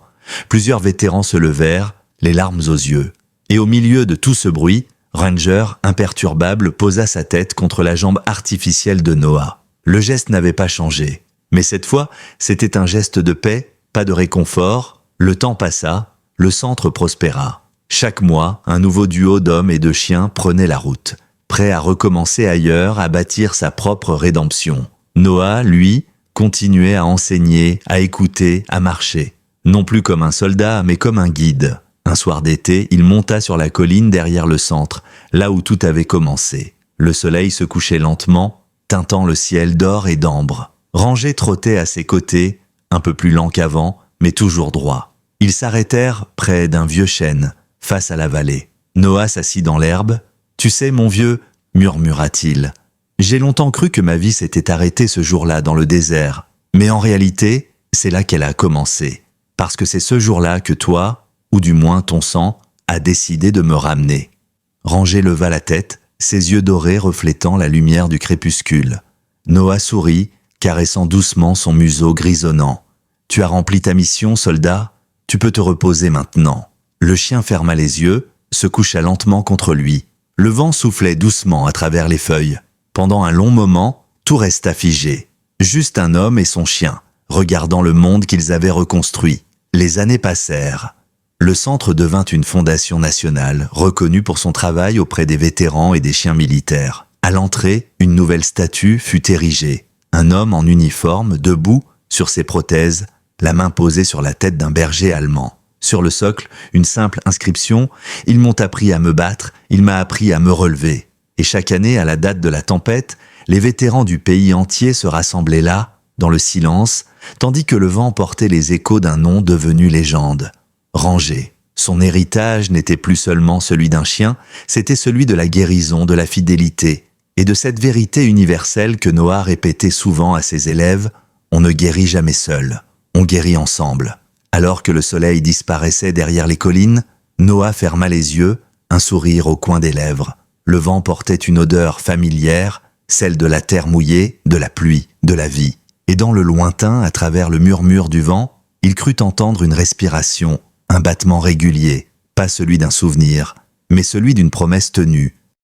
Plusieurs vétérans se levèrent, les larmes aux yeux. Et au milieu de tout ce bruit, Ranger, imperturbable, posa sa tête contre la jambe artificielle de Noah. Le geste n'avait pas changé. Mais cette fois, c'était un geste de paix, pas de réconfort. Le temps passa, le centre prospéra. Chaque mois, un nouveau duo d'hommes et de chiens prenait la route, prêt à recommencer ailleurs, à bâtir sa propre rédemption. Noah, lui, continuait à enseigner, à écouter, à marcher. Non plus comme un soldat, mais comme un guide. Un soir d'été, il monta sur la colline derrière le centre, là où tout avait commencé. Le soleil se couchait lentement, teintant le ciel d'or et d'ambre. Rangé trottait à ses côtés, un peu plus lent qu'avant, mais toujours droit. Ils s'arrêtèrent près d'un vieux chêne, face à la vallée. Noah s'assit dans l'herbe. « Tu sais, mon vieux, murmura-t-il, j'ai longtemps cru que ma vie s'était arrêtée ce jour-là dans le désert, mais en réalité, c'est là qu'elle a commencé, parce que c'est ce jour-là que toi, ou du moins ton sang, a décidé de me ramener. » Rangé leva la tête, ses yeux dorés reflétant la lumière du crépuscule. Noah sourit, caressant doucement son museau grisonnant. « Tu as rempli ta mission, soldat, tu peux te reposer maintenant. » Le chien ferma les yeux, se coucha lentement contre lui. Le vent soufflait doucement à travers les feuilles. Pendant un long moment, tout resta figé. Juste un homme et son chien, regardant le monde qu'ils avaient reconstruit. Les années passèrent. Le centre devint une fondation nationale, reconnue pour son travail auprès des vétérans et des chiens militaires. À l'entrée, une nouvelle statue fut érigée. Un homme en uniforme, debout, sur ses prothèses, la main posée sur la tête d'un berger allemand. Sur le socle, une simple inscription « Ils m'ont appris à me battre, il m'a appris à me relever ». Et chaque année, à la date de la tempête, les vétérans du pays entier se rassemblaient là, dans le silence, tandis que le vent portait les échos d'un nom devenu légende. Rangé. Son héritage n'était plus seulement celui d'un chien, c'était celui de la guérison, de la fidélité, et de cette vérité universelle que Noah répétait souvent à ses élèves « On ne guérit jamais seul, on guérit ensemble ». Alors que le soleil disparaissait derrière les collines, Noah ferma les yeux, un sourire au coin des lèvres. Le vent portait une odeur familière, celle de la terre mouillée, de la pluie, de la vie. Et dans le lointain, à travers le murmure du vent, il crut entendre une respiration, un battement régulier, pas celui d'un souvenir, mais celui d'une promesse tenue,